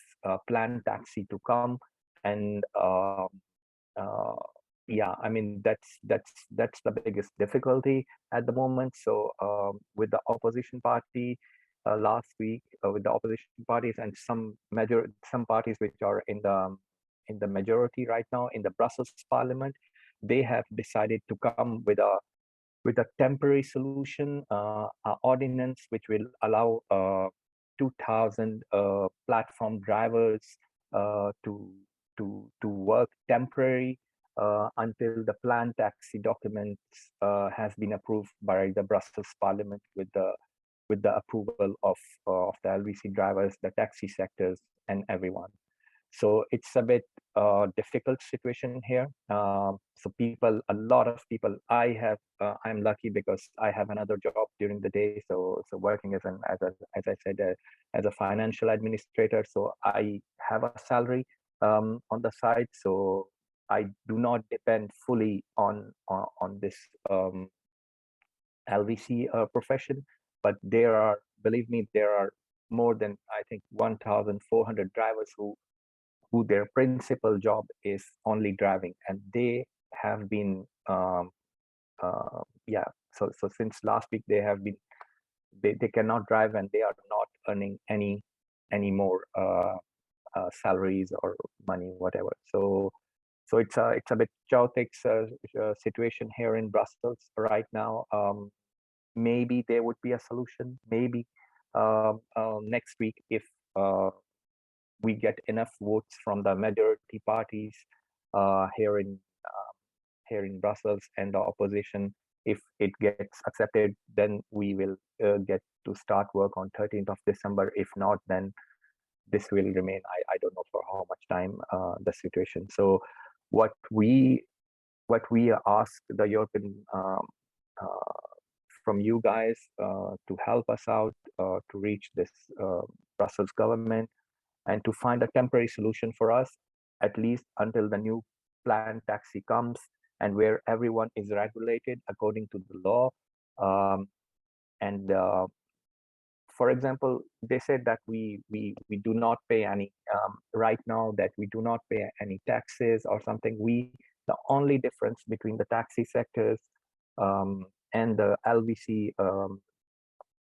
planned taxi to come and yeah, I mean, that's the biggest difficulty at the moment. So with the opposition party last week, with the opposition parties and some parties which are in the majority right now in the Brussels Parliament, they have decided to come with a temporary solution, ordinance which will allow 2,000 platform drivers to work temporary until the planned taxi documents has been approved by the Brussels Parliament with the approval of the LVC drivers, the taxi sectors, and everyone. So it's a bit difficult situation here. So a lot of people, I'm lucky because I have another job during the day. So working as I said, as a financial administrator. So I have a salary on the side. So I do not depend fully on this LVC profession. But believe me, there are more than, I think, 1,400 drivers who their principal job is only driving, and they have been so since last week they cannot drive, and they are not earning any more salaries or money, whatever. So it's a bit chaotic situation here in Brussels right now. Maybe there would be a solution, maybe next week, if we get enough votes from the majority parties here in Brussels and the opposition. If it gets accepted, then we will get to start work on 13th of December. If not, then this will remain. I don't know for how much time the situation. So what we ask the European from you guys to help us out to reach this Brussels government, and to find a temporary solution for us, at least until the new planned taxi comes, and where everyone is regulated according to the law. And for example, they said that we do not pay any right now, that we do not pay any taxes or something. The only difference between the taxi sectors and the LVC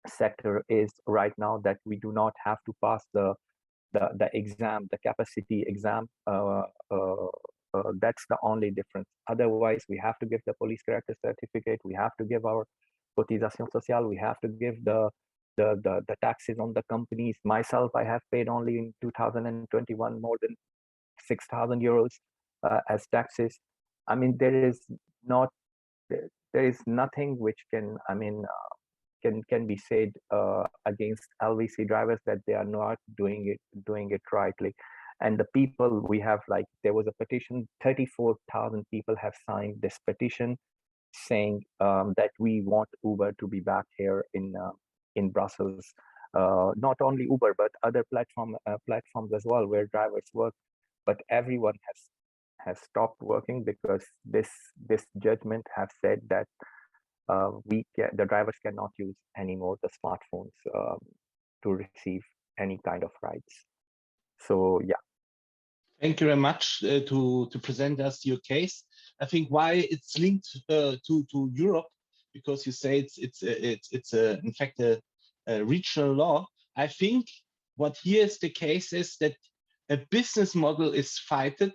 sector is right now that we do not have to pass the exam, the capacity exam. That's the only difference. Otherwise, we have to give the police character certificate. We have to give our cotisation sociale. We have to give the taxes on the companies. Myself, I have paid only in 2021 more than 6,000 euros as taxes. I mean, there is nothing which can, I mean, can be said against LVC drivers that they are not doing it rightly. And the people we have, like, there was a petition, 34,000 people have signed this petition saying that we want Uber to be back here in Brussels. Not only Uber, but other platforms as well, where drivers work. But everyone has stopped working because this judgment have said that the drivers cannot use anymore the smartphones to receive any kind of rides. So yeah. Thank you very much to present us your case. I think why it's linked to Europe, because you say it's in fact a regional law. I think what here is the case is that a business model is fighted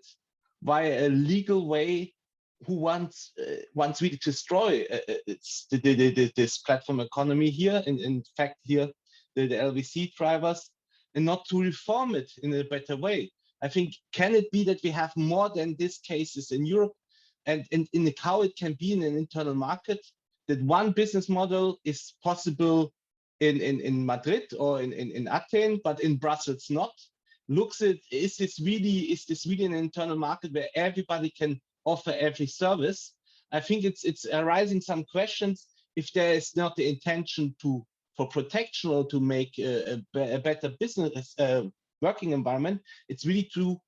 via a legal way who wants really to destroy this platform economy here. In fact, here the LVC drivers, and not to reform it in a better way. I think, can it be that we have more than these cases in Europe, and in how it can be in an internal market, that one business model is possible in Madrid or in Athens, but in Brussels not? Is this really an internal market where everybody can offer every service? I think it's arising some questions if there is not the intention for protection or to make a better business working environment. It's really to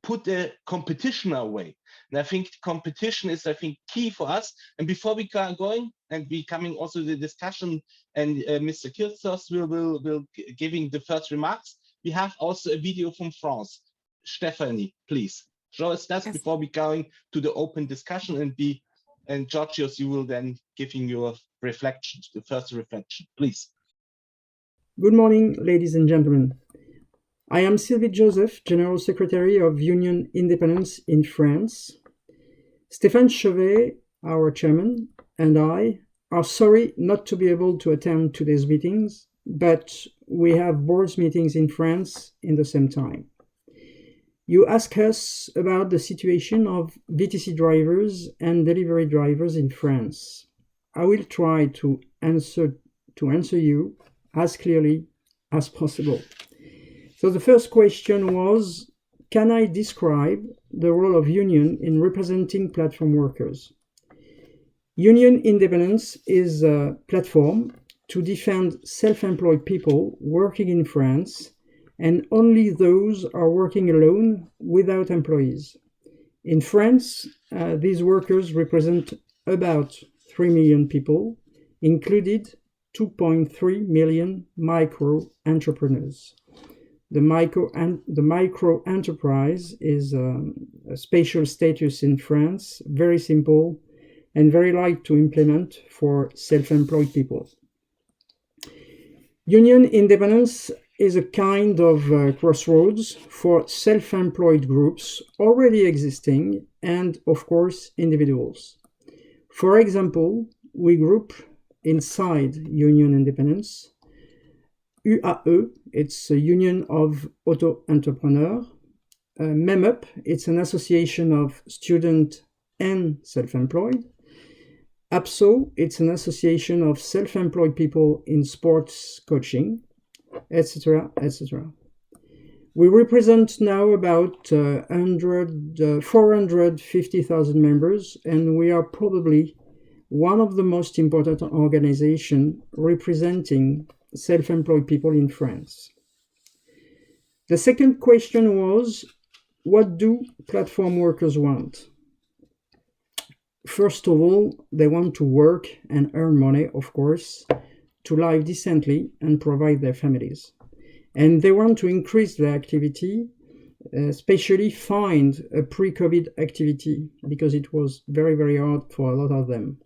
put the competition away. And I think competition is, I think, key for us. And before we are going and we coming also the discussion, and Mr. Kirtzos will giving the first remarks, we have also a video from France. Stephanie, please. show us that before we going to the open discussion, and Georgios, you will then giving your reflection, the first reflection, please. Good morning, ladies and gentlemen. I am Sylvie Joseph, General Secretary of Union Independence in France. Stéphane Chauvet, our chairman, and I are sorry not to be able to attend today's meetings, but we have boards meetings in France in the same time. You ask us about the situation of VTC drivers and delivery drivers in France. I will try to answer you as clearly as possible. So the first question was, can I describe the role of union in representing platform workers? Union Independence is a platform to defend self-employed people working in France, and only those are working alone without employees. In France, these workers represent about 3 million people, included 2.3 million micro-entrepreneurs. The micro-enterprise is a special status in France, very simple and very light to implement for self-employed people. Union Independence is a kind of crossroads for self-employed groups already existing and, of course, individuals. For example, we group inside Union Independence UAE, it's a union of auto-entrepreneurs. MEMUP, it's an association of student and self-employed. APSO, it's an association of self-employed people in sports coaching, etc., etc. We represent now about 450,000 members, and we are probably one of the most important organizations representing self-employed people in France. The second question was, what do platform workers want? First of all, they want to work and earn money, of course, to live decently and provide their families. And they want to increase their activity, especially find a pre-COVID activity, because it was very, very hard for a lot of them.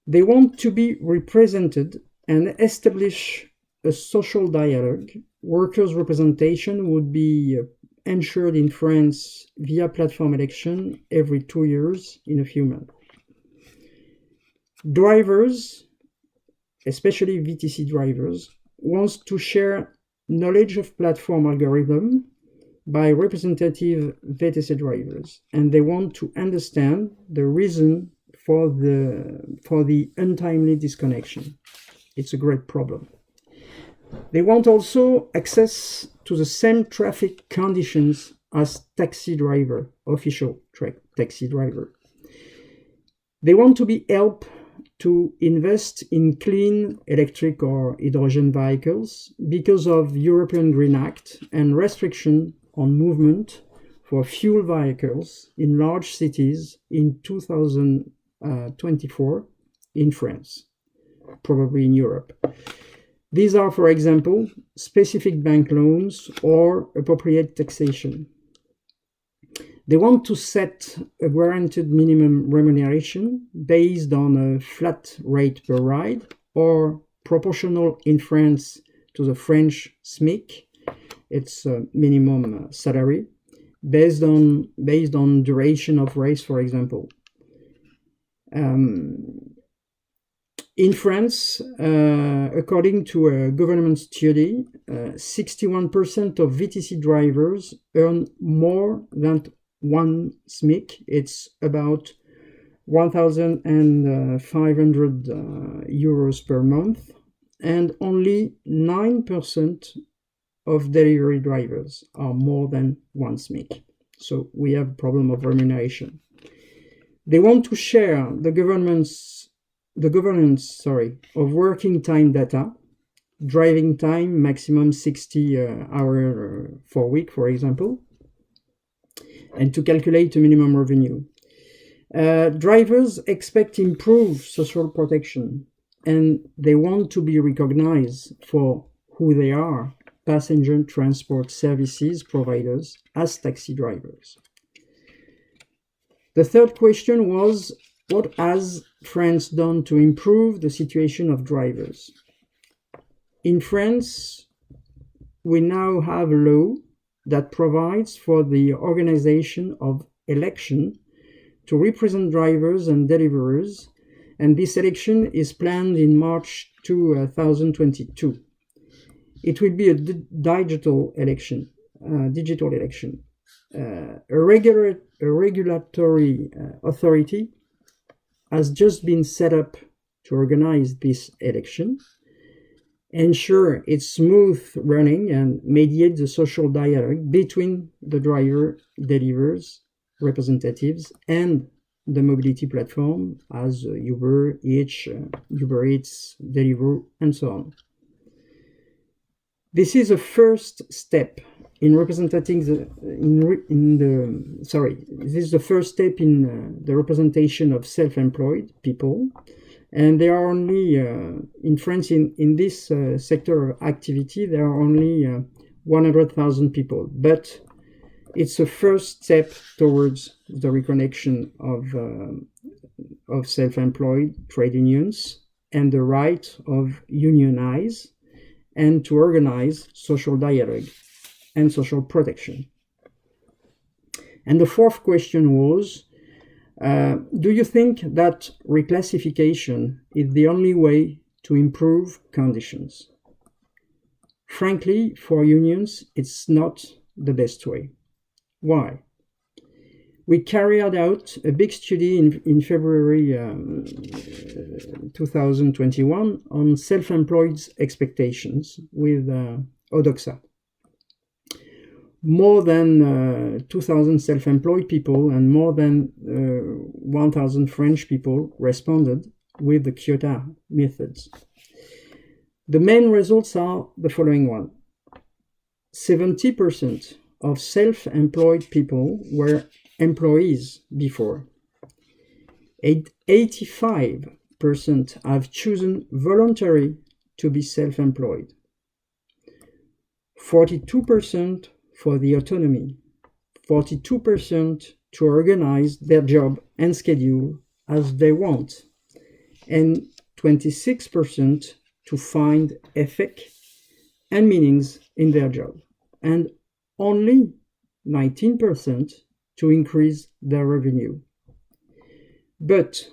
They want to be represented and establish a social dialogue. Workers' representation would be ensured in France via platform election every 2 years in a few months. Drivers, especially VTC drivers, wants to share knowledge of platform algorithm by representative VTC drivers, and they want to understand the reason for the untimely disconnection. It's a great problem. They want also access to the same traffic conditions as taxi driver, official taxi driver. They want to be helped to invest in clean electric or hydrogen vehicles because of European Green Act and restriction on movement for fuel vehicles in large cities in 2024 in France, probably in Europe. These are, for example, specific bank loans or appropriate taxation. They want to set a guaranteed minimum remuneration based on a flat rate per ride or proportional in France to the French SMIC. It's a minimum salary based on duration of race, for example. In France, according to a government study, 61% of VTC drivers earn more than 1 SMIC. It's about 1,500 euros per month, and only 9% of delivery drivers are more than 1 SMIC. So we have a problem of remuneration. They want to share the governance of working time data, driving time maximum 60 hours for a week, for example, and to calculate a minimum revenue. Drivers expect improved social protection, and they want to be recognized for who they are passenger transport services providers as taxi drivers. The third question was, what has France done to improve the situation of drivers? In France, we now have a law that provides for the organization of election to represent drivers and deliverers, and this election is planned in March 2022. It will be a digital election. A regulatory authority has just been set up to organize this election, ensure its smooth running, and mediate the social dialogue between the driver, deliverers, representatives, and the mobility platform as Uber Eats, Deliveroo, and so on. This is a first step in representing this is the first step in the representation of self-employed people, and there are only in France in this sector of activity there are only 100,000 people, but it's a first step towards the reconnection of self-employed trade unions and the right of unionize and to organize social dialogue and social protection. And the fourth question was, do you think that reclassification is the only way to improve conditions? Frankly, for unions, it's not the best way. Why? We carried out a big study in February 2021 on self-employed's expectations with Odoxa. More than 2,000 self-employed people and more than 1,000 French people responded with the quota methods. The main results are the following one. 70% of self-employed people were employees before. 85% have chosen voluntarily to be self-employed. 42% for the autonomy. 42% to organize their job and schedule as they want. And 26% to find ethic and meanings in their job. And only 19% to increase their revenue. But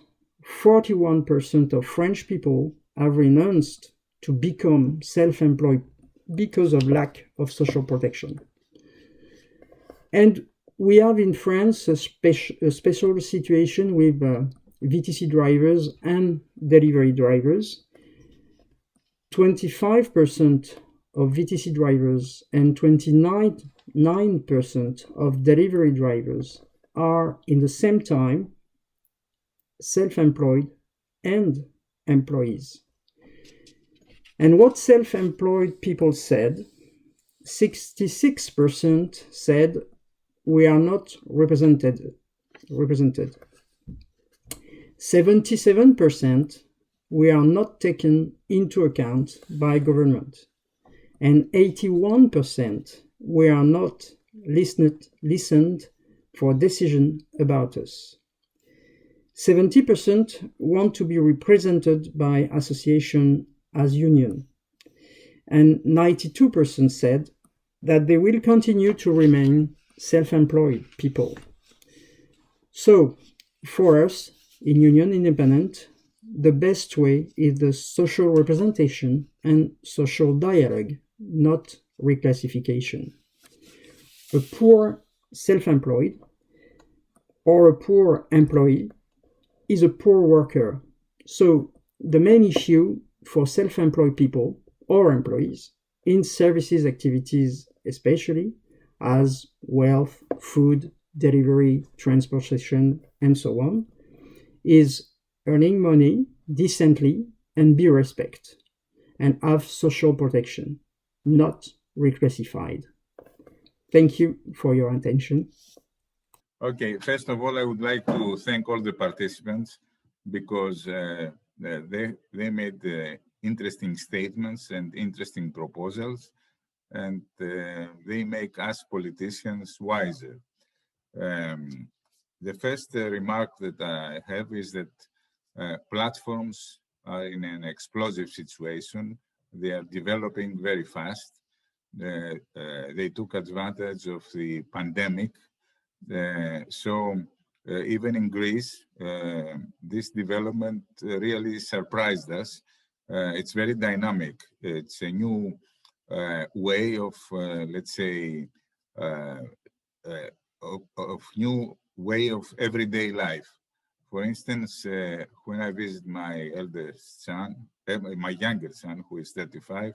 41% of French people have renounced to become self-employed because of lack of social protection. And we have in France a special situation with VTC drivers and delivery drivers. 25% of VTC drivers and 29% of delivery drivers are in the same time self-employed and employees. And what self-employed people said, 66% said we are not represented. 77% we are not taken into account by government. And 81% we are not listened for decision about us. 70% want to be represented by association as union. And 92% said that they will continue to remain self-employed people. So, for us, in Union Independent, the best way is the social representation and social dialogue, not reclassification. A poor self-employed or a poor employee is a poor worker. So the main issue for self-employed people or employees in services activities especially, as wealth, food, delivery, transportation, and so on, is earning money decently and be respected and have social protection, not reclassified. Thank you for your attention. Okay, first of all, I would like to thank all the participants because they made interesting statements and interesting proposals. and they make us politicians wiser. The first remark that I have is that platforms are in an explosive situation. They are developing very fast. They took advantage of the pandemic. Even in Greece, this development really surprised us. It's very dynamic. It's a new way of, let's say, of new way of everyday life. For instance, when I visit my eldest son, my younger son, who is 35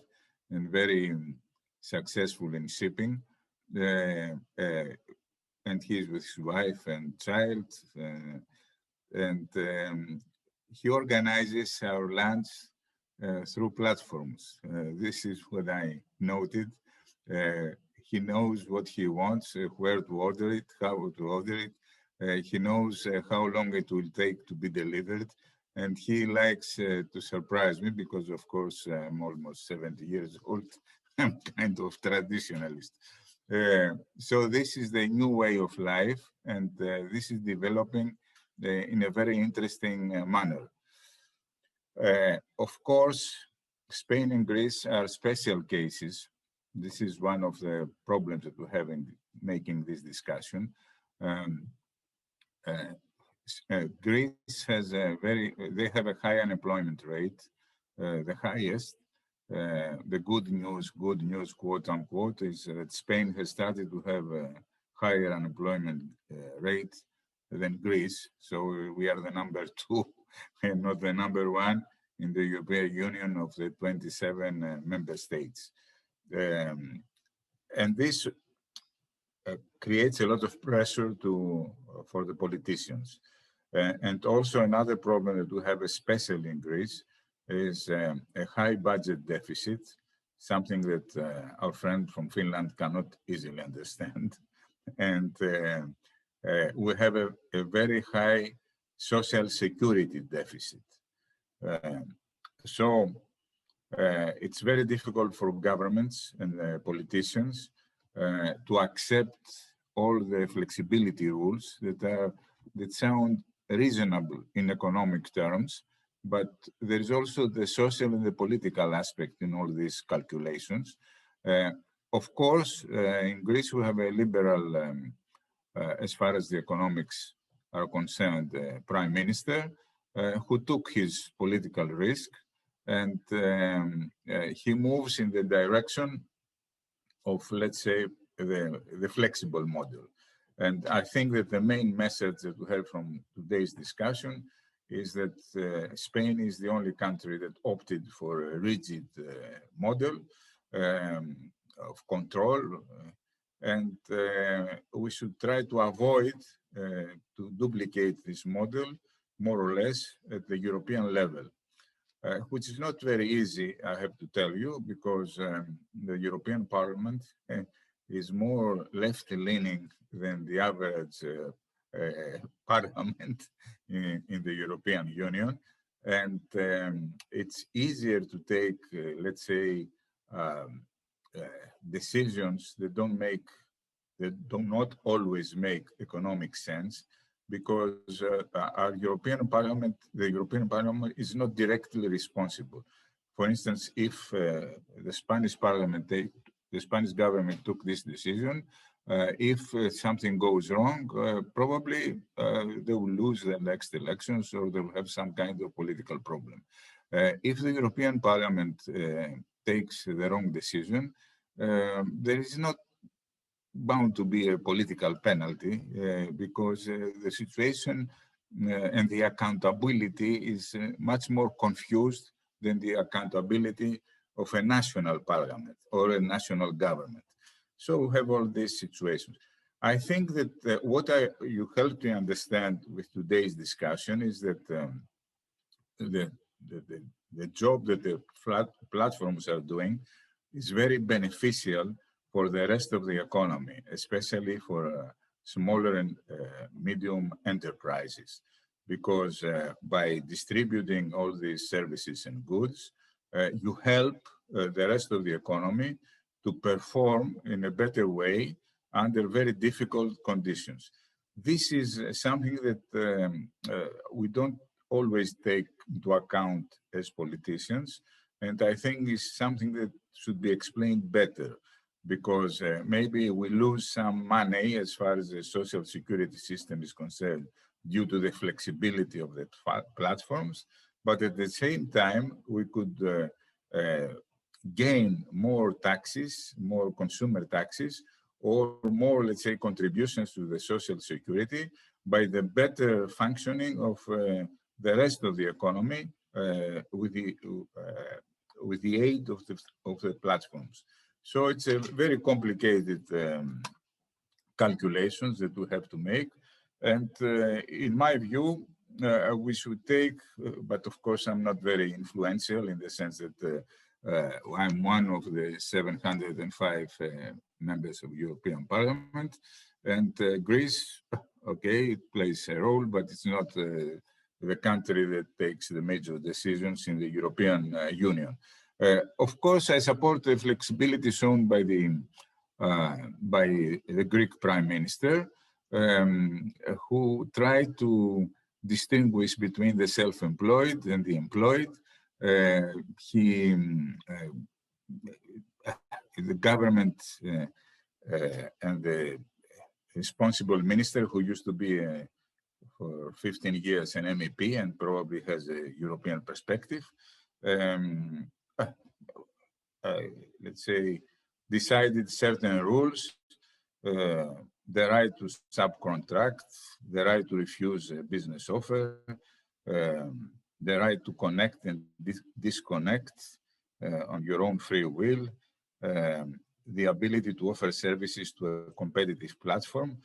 and very successful in shipping, and he's with his wife and child, and he organizes our lunch through platforms. This is what I noted. He knows what he wants, where to order it, how to order it. He knows how long it will take to be delivered. And he likes to surprise me because, of course, I'm almost 70 years old. I'm kind of traditionalist. So this is the new way of life, and this is developing in a very interesting manner. Of course, Spain and Greece are special cases. This is one of the problems that we have in making this discussion. Greece has they have a high unemployment rate, the highest. The good news, quote unquote, is that Spain has started to have a higher unemployment rate than Greece. So we are the number 2 and not the number 1 in the European Union of the 27 member states. And this creates a lot of pressure for the politicians. And also another problem that we have, especially in Greece, is a high budget deficit, something that our friend from Finland cannot easily understand. And we have a very high social security deficit. It's very difficult for governments and politicians to accept all the flexibility rules that sound reasonable in economic terms, but there is also the social and the political aspect in all these calculations. Of course, in Greece, we have a liberal, as far as the economics are concerned, prime minister, who took his political risk, and he moves in the direction of, let's say, the flexible model. And I think that the main message that we have from today's discussion is that Spain is the only country that opted for a rigid model of control, and we should try to avoid to duplicate this model more or less at the European level, which is not very easy, I have to tell you, because the European Parliament is more left-leaning than the average parliament in the European Union. And it's easier to take, let's say, decisions that do not always make economic sense, because our European Parliament, the European Parliament is not directly responsible. For instance, if the Spanish Parliament, the Spanish government took this decision, if something goes wrong, probably they will lose the next elections, or they will have some kind of political problem. If the European Parliament takes the wrong decision, there is not bound to be a political penalty, because the situation and the accountability is much more confused than the accountability of a national parliament or a national government. So we have all these situations. I think that what you help to understand with today's discussion is that the job that the platforms are doing is very beneficial for the rest of the economy, especially for smaller and medium enterprises, because by distributing all these services and goods, you help the rest of the economy to perform in a better way under very difficult conditions. This is something that we don't always take into account as politicians, and I think is something that should be explained better, because maybe we lose some money as far as the social security system is concerned due to the flexibility of the platforms, but at the same time, we could gain more taxes, more consumer taxes, or more, let's say, contributions to the social security by the better functioning of the rest of the economy with the aid of the platforms. So it's a very complicated calculations that we have to make. And in my view, we should take, but of course I'm not very influential in the sense that I'm one of the 705 members of European Parliament, and Greece, okay, it plays a role, but it's not the country that takes the major decisions in the European Union. Of course, I support the flexibility shown by the Greek Prime Minister, who tried to distinguish between the self-employed and the employed. The government and the responsible minister, who used to be for 15 years an MEP and probably has a European perspective, let's say, decided certain rules, the right to subcontract, the right to refuse a business offer, the right to connect and disconnect on your own free will, the ability to offer services to a competitive platform.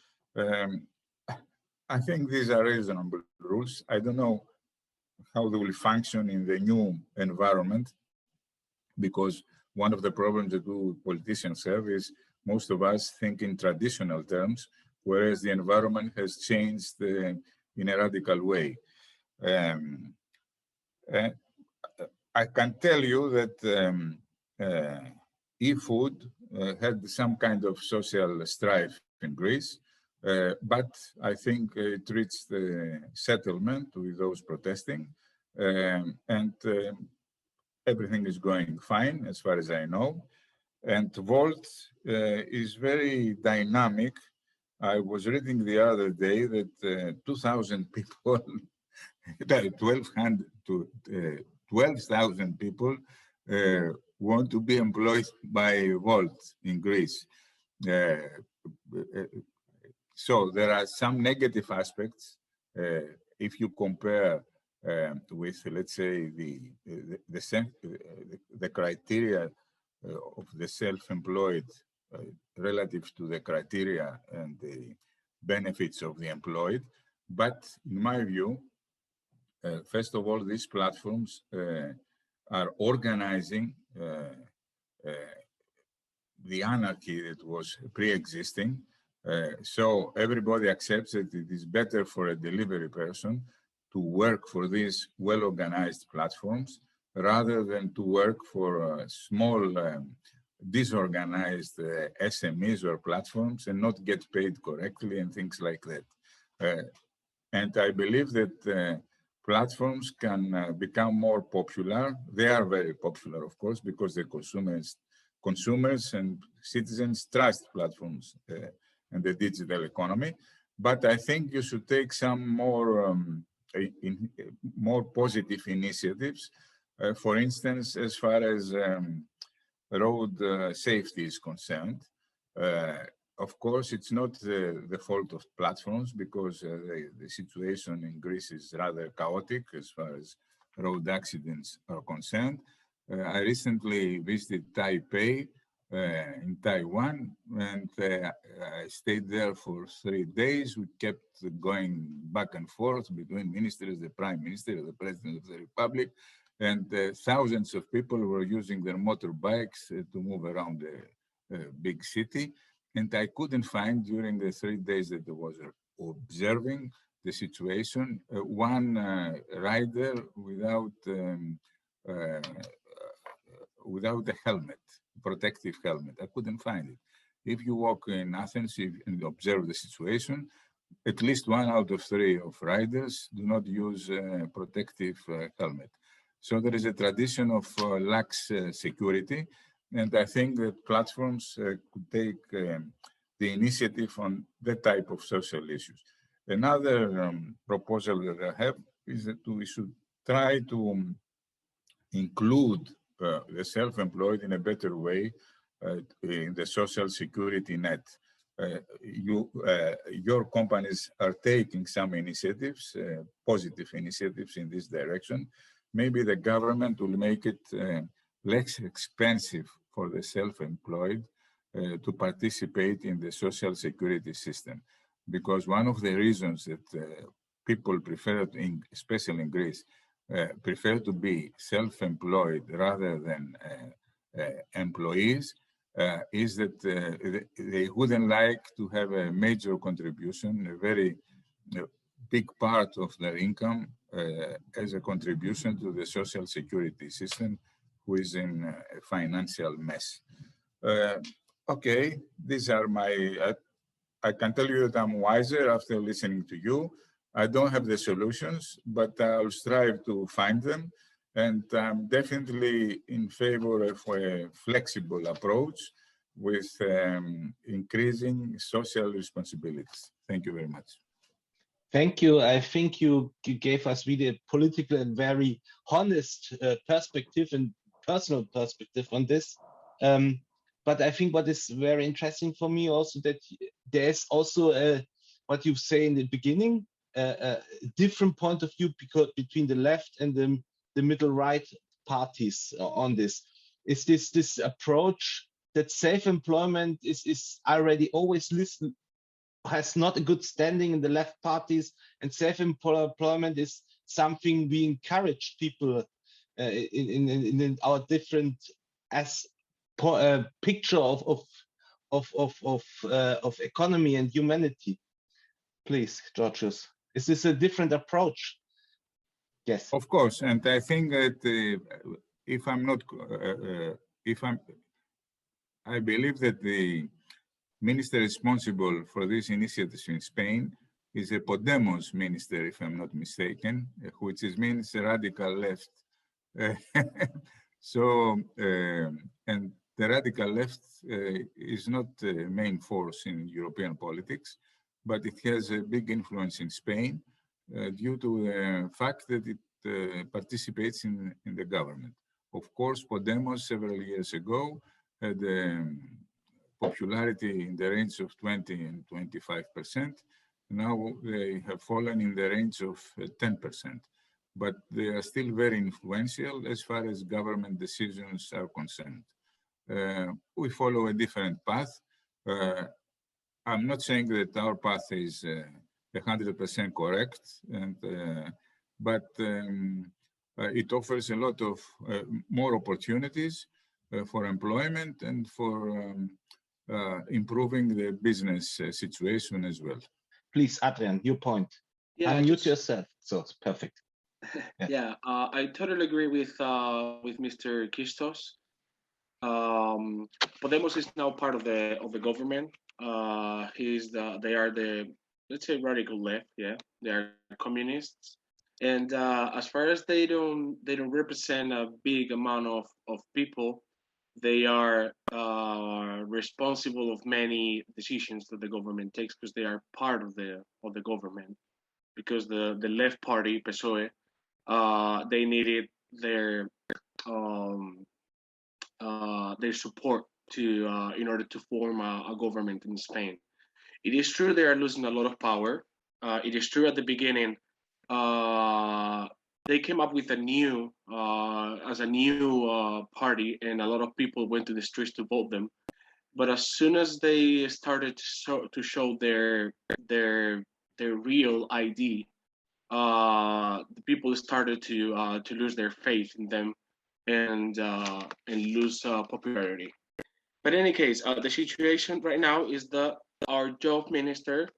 I think these are reasonable rules. I don't know how they will function in the new environment, because one of the problems that we politicians have is most of us think in traditional terms, whereas the environment has changed in a radical way. I can tell you that e-food had some kind of social strife in Greece, but I think it reached a settlement with those protesting, and everything is going fine as far as I know. And Volt is very dynamic. I was reading the other day that 2,000 people, 12,000 people want to be employed by Volt in Greece. So there are some negative aspects if you compare with, let's say, the criteria of the self-employed relative to the criteria and the benefits of the employed. But in my view, first of all, these platforms are organizing the anarchy that was pre-existing. So everybody accepts that it is better for a delivery person to work for these well-organized platforms rather than to work for small, disorganized SMEs or platforms and not get paid correctly and things like that. And I believe that platforms can become more popular. They are very popular, of course, because the consumers and citizens trust platforms and the digital economy. But I think you should take some more positive initiatives. For instance, as far as road safety is concerned, of course, it's not the fault of platforms, because the situation in Greece is rather chaotic as far as road accidents are concerned. I recently visited Taipei in Taiwan, and I stayed there for 3 days. We kept going back and forth between ministers, the prime minister, the president of the republic, and thousands of people were using their motorbikes to move around the big city. And I couldn't find, during the 3 days that I was observing the situation, one rider without a helmet. protective helmet. I couldn't find it. If you walk in Athens and observe the situation, at least 1 out of 3 of riders do not use a protective helmet. So there is a tradition of lax security, and I think that platforms could take the initiative on that type of social issues. Another proposal that I have is that we should try to include the self-employed in a better way in the social security net. Your companies are taking some initiatives, positive initiatives in this direction. Maybe the government will make it less expensive for the self-employed to participate in the social security system. Because one of the reasons that people prefer, especially in Greece, prefer to be self-employed rather than employees is that they wouldn't like to have a major contribution, a very big part of their income as a contribution to the social security system, who is in a financial mess. Okay, these are my, I can tell you that I'm wiser after listening to you. I don't have the solutions, but I'll strive to find them. And I'm definitely in favor of a flexible approach with increasing social responsibilities. Thank you very much. Thank you. I think you gave us really a political and very honest perspective and personal perspective on this. But I think what is very interesting for me also that there's also what you say in the beginning, a different point of view between the left and the middle right parties on this. Is this approach that self-employment is already always listened, has not a good standing in the left parties, and self-employment is something we encourage people in our different picture of economy and humanity. Please, Georgios, is this a different approach? Yes. Of course, and I think that I believe that the minister responsible for this initiative in Spain is a Podemos minister, if I'm not mistaken, which means radical left. And the radical left is not the main force in European politics, but it has a big influence in Spain due to the fact that it participates in the government. Of course, Podemos several years ago had popularity in the range of 20 and 25%. Now they have fallen in the range of 10%, but they are still very influential as far as government decisions are concerned. We follow a different path. I'm not saying that our path is 100% correct, but it offers a lot of more opportunities for employment and for improving the business situation as well. Please, Adrian, your point. Yeah, unmute yourself. So it's perfect. Yeah, I totally agree with Mr. Kistos. Podemos is now part of the government. They are the, let's say, radical left. Yeah, they are communists, and as far as they don't represent a big amount of people, they are responsible of many decisions that the government takes because they are part of the government. Because the left party PSOE, they needed their support to in order to form a government in Spain. It is true they are losing a lot of power. It is true at the beginning they came up with a new party, and a lot of people went to the streets to vote them. But as soon as they started to show their real ID, the people started to lose their faith in them and lose popularity. But in any case, the situation right now is that our job minister,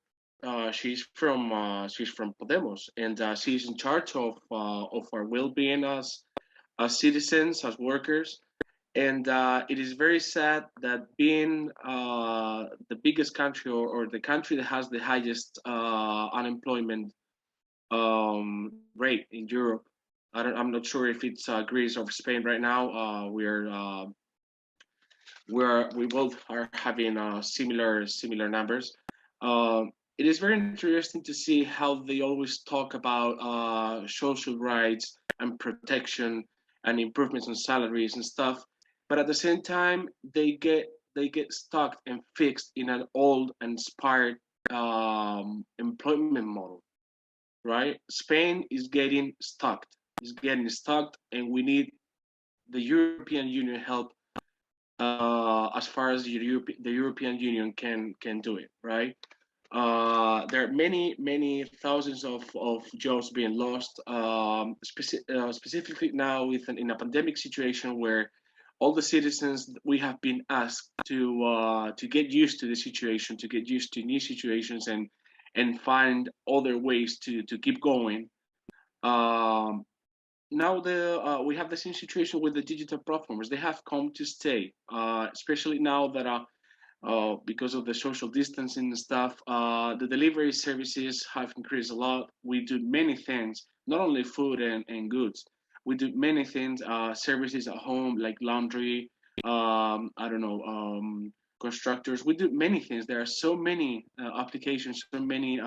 she's from Podemos, and she's in charge of our well-being as citizens, as workers, And it is very sad that being the biggest country or the country that has the highest unemployment rate in Europe, I'm not sure if it's Greece or Spain right now. We both are having similar numbers. It is very interesting to see how they always talk about social rights and protection and improvements on salaries and stuff, but at the same time they get stuck and fixed in an old and inspired employment model, right? Spain is getting stuck, and we need the European Union help as far as the European Union can do it, right? There are many thousands of jobs being lost, specifically now in a pandemic situation where all the citizens we have been asked to get used to the situation, to get used to new situations, and find other ways to keep going. Um, Now we have the same situation with the digital platforms. They have come to stay, especially now that because of the social distancing and stuff, the delivery services have increased a lot. We do many things, not only food and goods. We do many things, services at home like laundry. I don't know, constructors. We do many things. There are so many applications, so many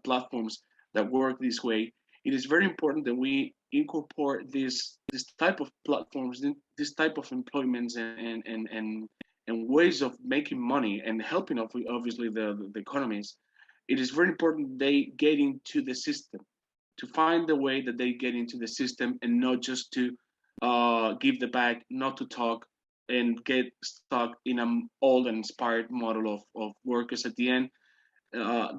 platforms that work this way. It is very important that we incorporate this type of platforms, this type of employments and ways of making money and helping obviously the economies. It is very important they get into the system, to find the way that they get into the system and not just to give the back, not to talk and get stuck in an old and inspired model of workers at the end.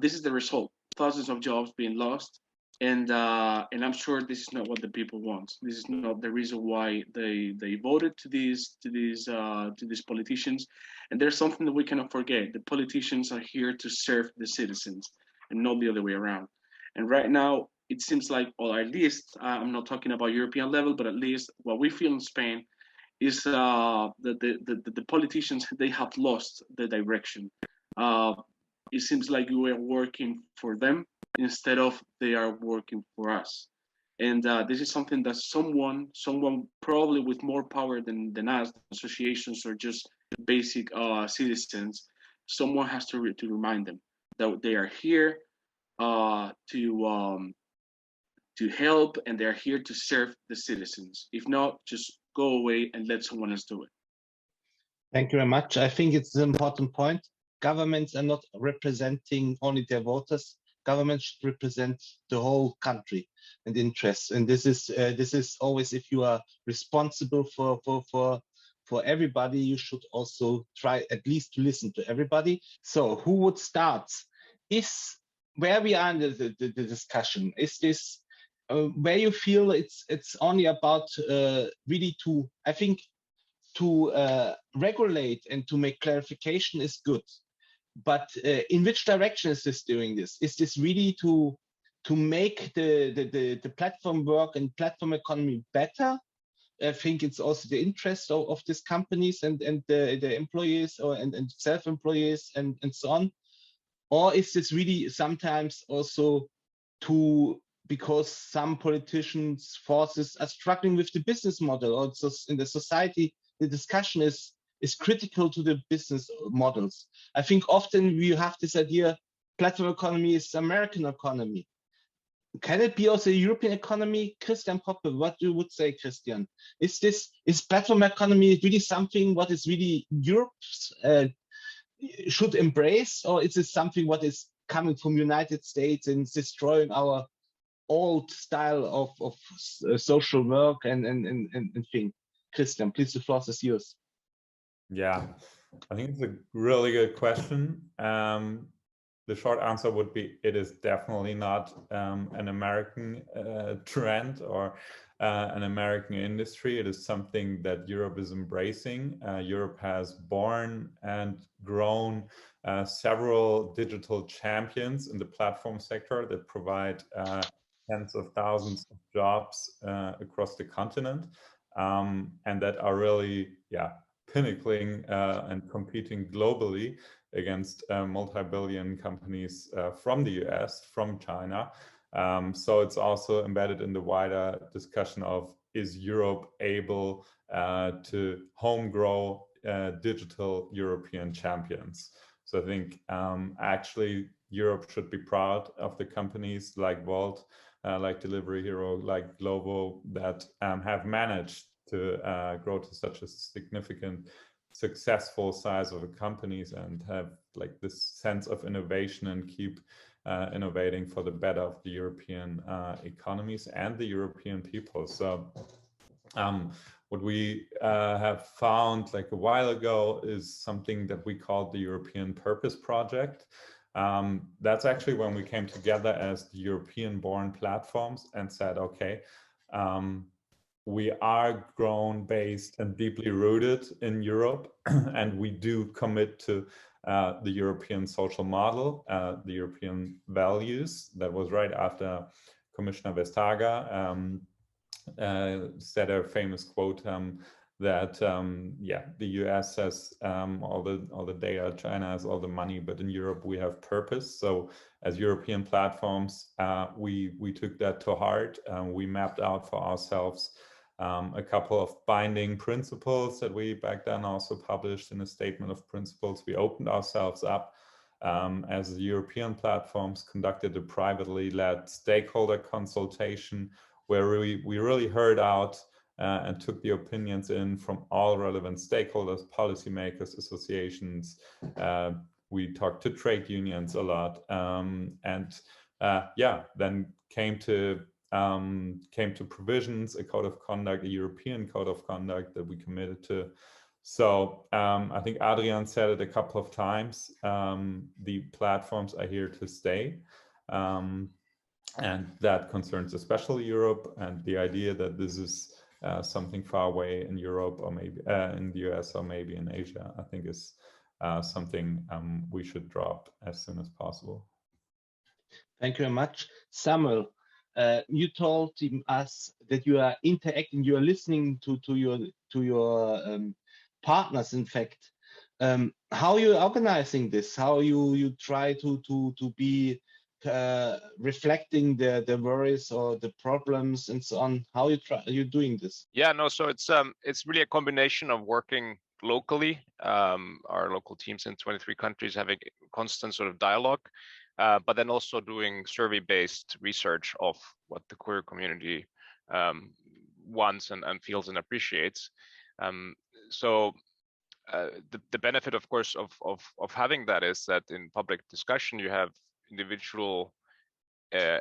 This is the result: thousands of jobs being lost, and I'm sure this is not what the people want. This is not the reason why they voted to these politicians. And there's something that we cannot forget: the politicians are here to serve the citizens, and not the other way around. And right now, it seems like, or at least I'm not talking about European level, but at least what we feel in Spain is that the politicians, they have lost the direction. Uh, it seems like we are working for them instead of they are working for us. And this is something that someone probably with more power than us, associations or just basic citizens, someone has to remind them that they are here to help, and they're here to serve the citizens. If not, just go away and let someone else do it. Thank you very much. I think it's an important point. Governments are not representing only their voters. Governments should represent the whole country and interests. And this is always, if you are responsible for everybody, you should also try at least to listen to everybody. So who would start? Is where we are in the discussion, is this where you feel it's only about really to, I think, to regulate and to make clarification is good, but in which direction is this doing this? Is this really to make the platform work and platform economy better? I think it's also the interest of these companies and the employees and self-employees and so on. Or is this really sometimes also because some politicians forces are struggling with the business model, or just in the society the discussion is critical to the business models. I think often we have this idea platform economy is American economy. Can it be also a European economy? Christian Poppe, what you would say, Christian? Is platform economy really something what is really Europe's should embrace, or is it something what is coming from United States and destroying our old style of social work and thing? Christian, please, the floor is yours. Yeah, I think it's a really good question. The short answer would be it is definitely not an American trend or an American industry. It is something that Europe is embracing. Europe has born and grown several digital champions in the platform sector that provide tens of thousands of jobs across the continent. and that are really, pinnacling and competing globally against multi-billion companies from the US, from China. So it's also embedded in the wider discussion of, is Europe able to home grow digital European champions? So I think actually Europe should be proud of the companies like Volt, like Delivery Hero, like Glovo, that have managed to grow to such a significant, successful size of companies and have like this sense of innovation and keep innovating for the better of the European economies and the European people. So what we have found like a while ago is something that we called the European Purpose Project. That's actually when we came together as the European-born platforms and said, okay, we are grown, based, and deeply rooted in Europe, and we do commit to the European social model, the European values. That was right after Commissioner Vestager said a famous quote that the US has all the data, China has all the money, but in Europe we have purpose. So as European platforms, we took that to heart. We mapped out for ourselves a couple of binding principles that we back then also published in a statement of principles. We opened ourselves up as European platforms, conducted a privately led stakeholder consultation where we really heard out and took the opinions in from all relevant stakeholders, policymakers, associations. We talked to trade unions a lot, then came to provisions, a code of conduct, a European code of conduct that we committed to. So I think Adrian said it a couple of times, the platforms are here to stay. And that concerns especially Europe, and the idea that this is something far away in Europe or maybe in the US or maybe in Asia, I think is something we should drop as soon as possible. Thank you very much. Samuel, you told us that you are interacting, you are listening to your partners, in fact. How are you organizing this? How you try to be reflecting the worries or the problems and so on? How are you doing this? Yeah, no, so it's really a combination of working locally, our local teams in 23 countries having constant sort of dialogue, but then also doing survey-based research of what the queer community wants and feels and appreciates. The benefit, of course, of having that is that in public discussion you have individual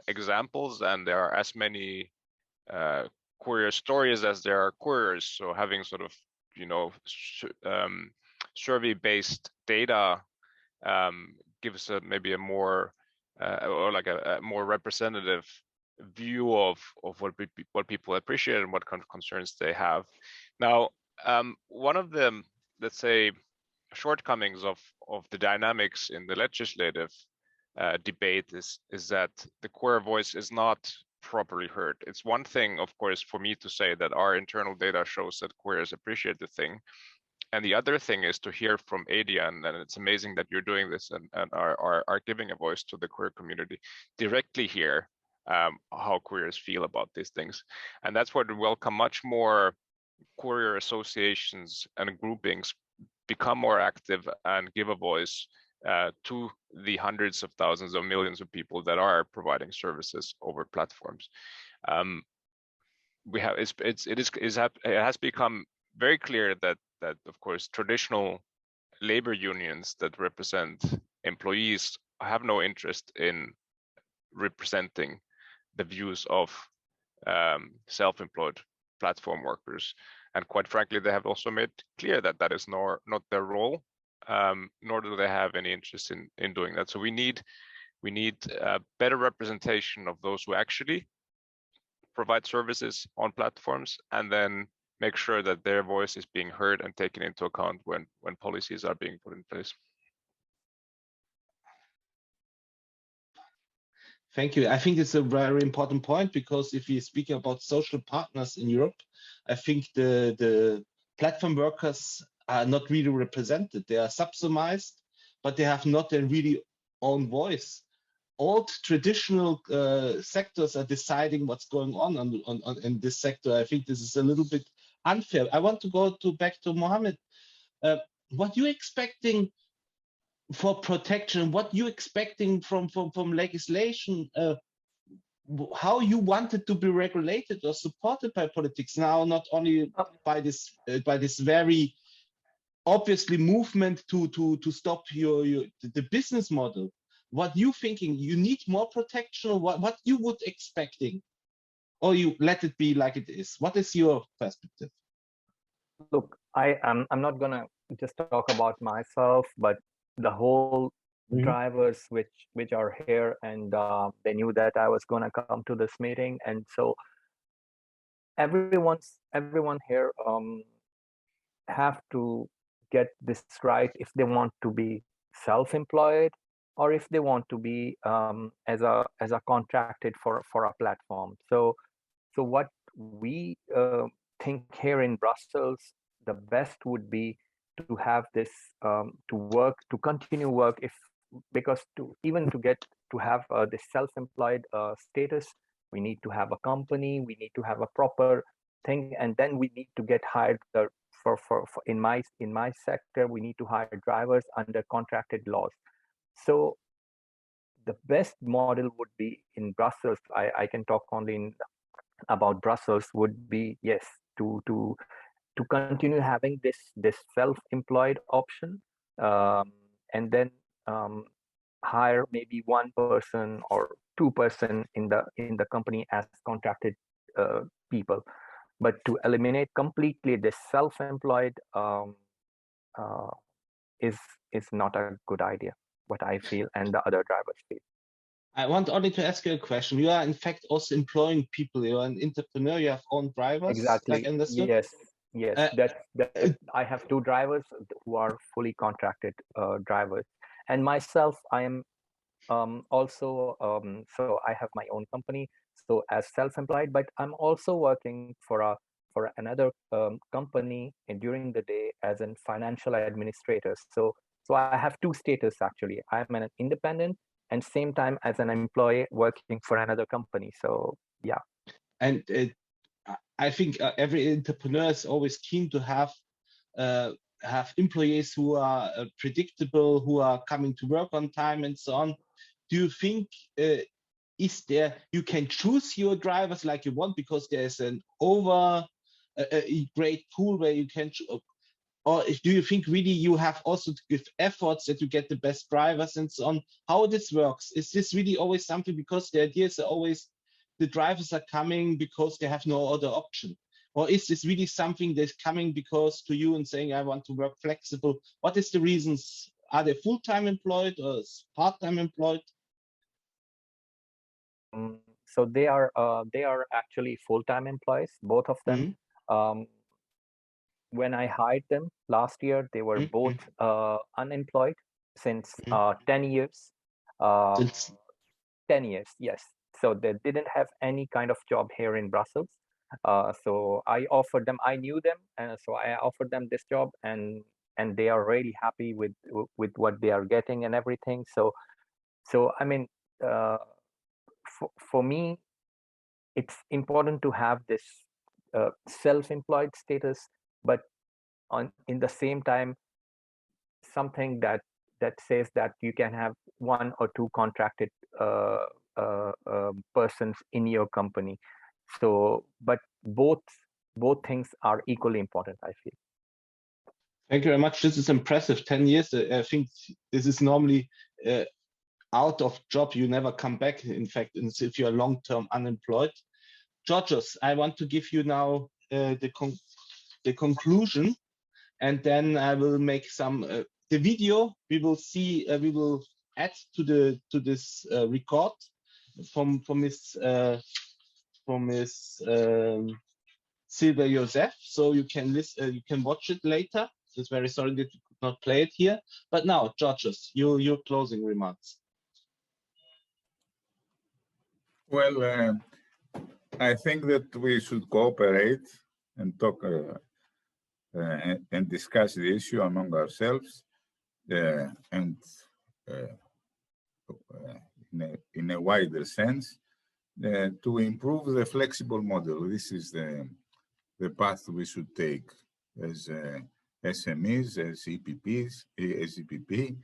examples, and there are as many courier stories as there are couriers. So having sort of, survey-based data gives maybe a more or like a more representative view of what people appreciate and what kind of concerns they have. Now, one of the, let's say, shortcomings of the dynamics in the legislative debate is that the queer voice is not properly heard. It's one thing, of course, for me to say that our internal data shows that queers appreciate the thing, and the other thing is to hear from Adrian, and it's amazing that you're doing this and are giving a voice to the queer community directly here, how queers feel about these things. And that's where we welcome much more courier associations and groupings become more active and give a voice to the hundreds of thousands of millions of people that are providing services over platforms. It has become very clear that of course traditional labor unions that represent employees have no interest in representing the views of self-employed platform workers, and quite frankly they have also made clear that that is not their role, nor do they have any interest in doing that. So we need better representation of those who actually provide services on platforms, and then make sure that their voice is being heard and taken into account when policies are being put in place. Thank you. I think it's a very important point, because if we're speaking about social partners in Europe, I think the platform workers are not really represented. They are subsumized, but they have not a really own voice. All traditional sectors are deciding what's going on in this sector. I think this is a little bit unfair. I want to go back to Mohammed. What you expecting for protection? What you expecting from legislation? How you want it to be regulated or supported by politics now, not only by this very obviously movement to stop the business model. What you thinking? You need more protection, or what you would expecting, or you let it be like it is? What is your perspective? Look, I'm not gonna just talk about myself, but the whole drivers which are here, and they knew that I was gonna come to this meeting, and so everyone here have to get this right if they want to be self-employed or if they want to be as a contracted for a platform. So what we think here in Brussels, the best would be to have this to continue work, because to get to have this self-employed status, we need to have a company, we need to have a proper thing, and then we need to get hired for in my sector, we need to hire drivers under contracted laws. So the best model would be in Brussels. I can talk only about Brussels, would be, yes, to continue having this self-employed option, and then hire maybe one person or two person in the company as contracted people. But to eliminate completely this self-employed is not a good idea, what I feel and the other drivers feel. I want only to ask you a question. You are in fact also employing people. You are an entrepreneur. You have own drivers. Exactly. Like Yes. That I have two drivers who are fully contracted drivers, and myself, I am also so I have my own company, so as self-employed, but I'm also working for another company and during the day as a financial administrator. So I have two status actually. I'm an independent and same time as an employee working for another company. So yeah. And I think every entrepreneur is always keen to have employees who are predictable, who are coming to work on time and so on. Do you think is there, you can choose your drivers like you want because there's an a great pool where you can, or do you think really you have also to give efforts that you get the best drivers and so on? How this works? Is this really always something, because the idea is always the drivers are coming because they have no other option? Or is this really something that's coming because to you and saying, I want to work flexible? What is the reasons? Are they full-time employed or part-time employed? So they are actually full-time employees, both of them. When I hired them last year, they were both unemployed since 10 years. 10 years, yes. So they didn't have any kind of job here in Brussels. So I offered them, I knew them, and so I offered them this job, and they are really happy with what they are getting and everything. So I mean, for me, it's important to have this self-employed status, but in the same time, something that says that you can have one or two contracted persons in your company. So, but both things are equally important, I feel. Thank you very much. This is impressive. 10 years. I think this is normally out of job. You never come back. In fact, if you're long-term unemployed. Georgios, I want to give you now the conclusion, and then I will make some the video. We will see. We will add to this record from Miss Silvia Joseph, so you can listen. You can watch it later. So it's very sorry that we could not play it here. But now, Georgios, your closing remarks. Well, I think that we should cooperate and talk and discuss the issue among ourselves and in a wider sense to improve the flexible model. This is the path we should take as SMEs, as EPPs, as EPP.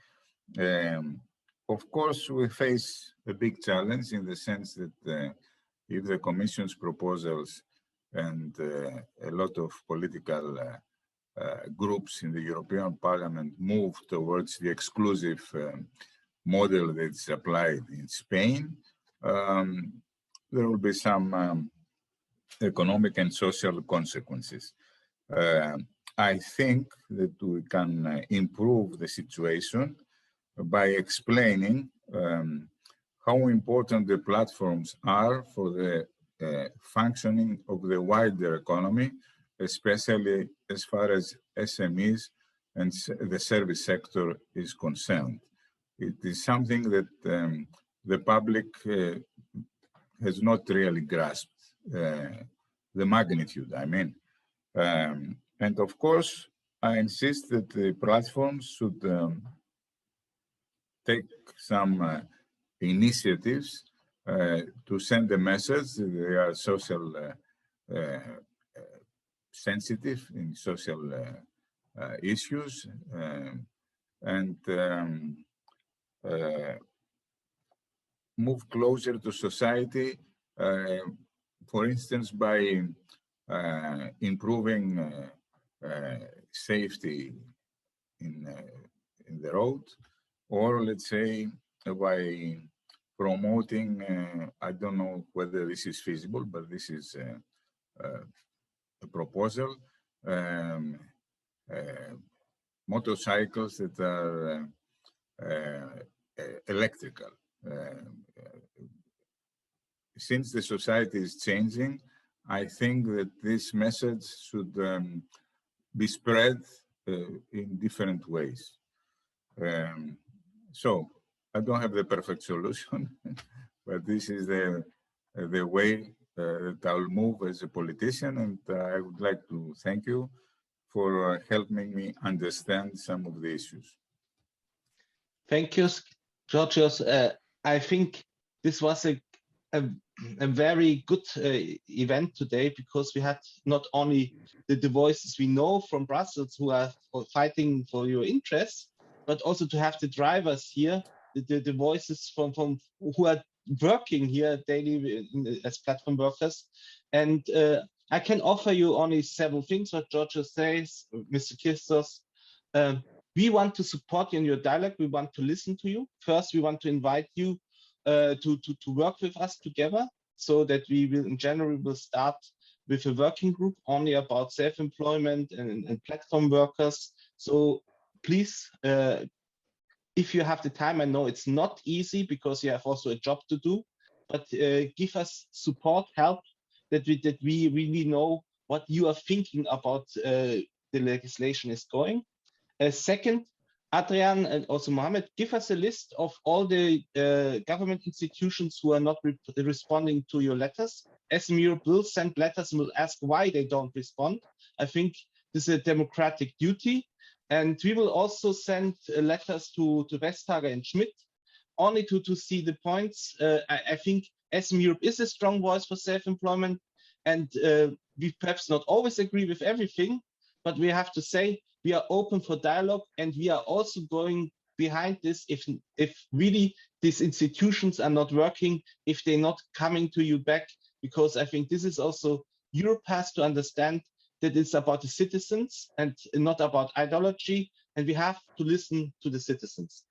Of course, we face a big challenge in the sense that if the Commission's proposals and a lot of political groups in the European Parliament move towards the exclusive model that's applied in Spain, there will be some economic and social consequences. I think that we can improve the situation by explaining how important the platforms are for the functioning of the wider economy, especially as far as SMEs and the service sector is concerned. It is something that the public has not really grasped the magnitude, I mean. And of course, I insist that the platforms should take some initiatives to send a message that they are social sensitive in social issues and move closer to society, for instance, by improving safety in the road, or let's say by promoting, I don't know whether this is feasible, but this is a proposal, motorcycles that are electrical. Since the society is changing, I think that this message should be spread in different ways. So I don't have the perfect solution, but this is the way that I'll move as a politician, and I would like to thank you for helping me understand some of the issues. Thank you, Georgios. I think this was a very good event today, because we had not only the voices we know from Brussels who are fighting for your interests, but also to have the drivers here, the voices from who are working here daily as platform workers. And I can offer you only several things. What Georgios says, Mr. Christos, we want to support you in your dialogue. We want to listen to you. First, we want to invite you to work with us together, so that we will in January will start with a working group only about self-employment and platform workers. So please, if you have the time, I know it's not easy because you have also a job to do, but give us support, help, that we really know what you are thinking about the legislation is going. Second, Adrian and also Mohammed, give us a list of all the government institutions who are not responding to your letters. SME Europe will send letters and will ask why they don't respond. I think this is a democratic duty. And we will also send letters to Vestager and Schmidt, only to see the points. I think SME Europe is a strong voice for self-employment, and we perhaps not always agree with everything, but we have to say we are open for dialogue, and we are also going behind this if really these institutions are not working, if they're not coming to you back, because I think this is also, Europe has to understand that it's about the citizens and not about ideology, and we have to listen to the citizens.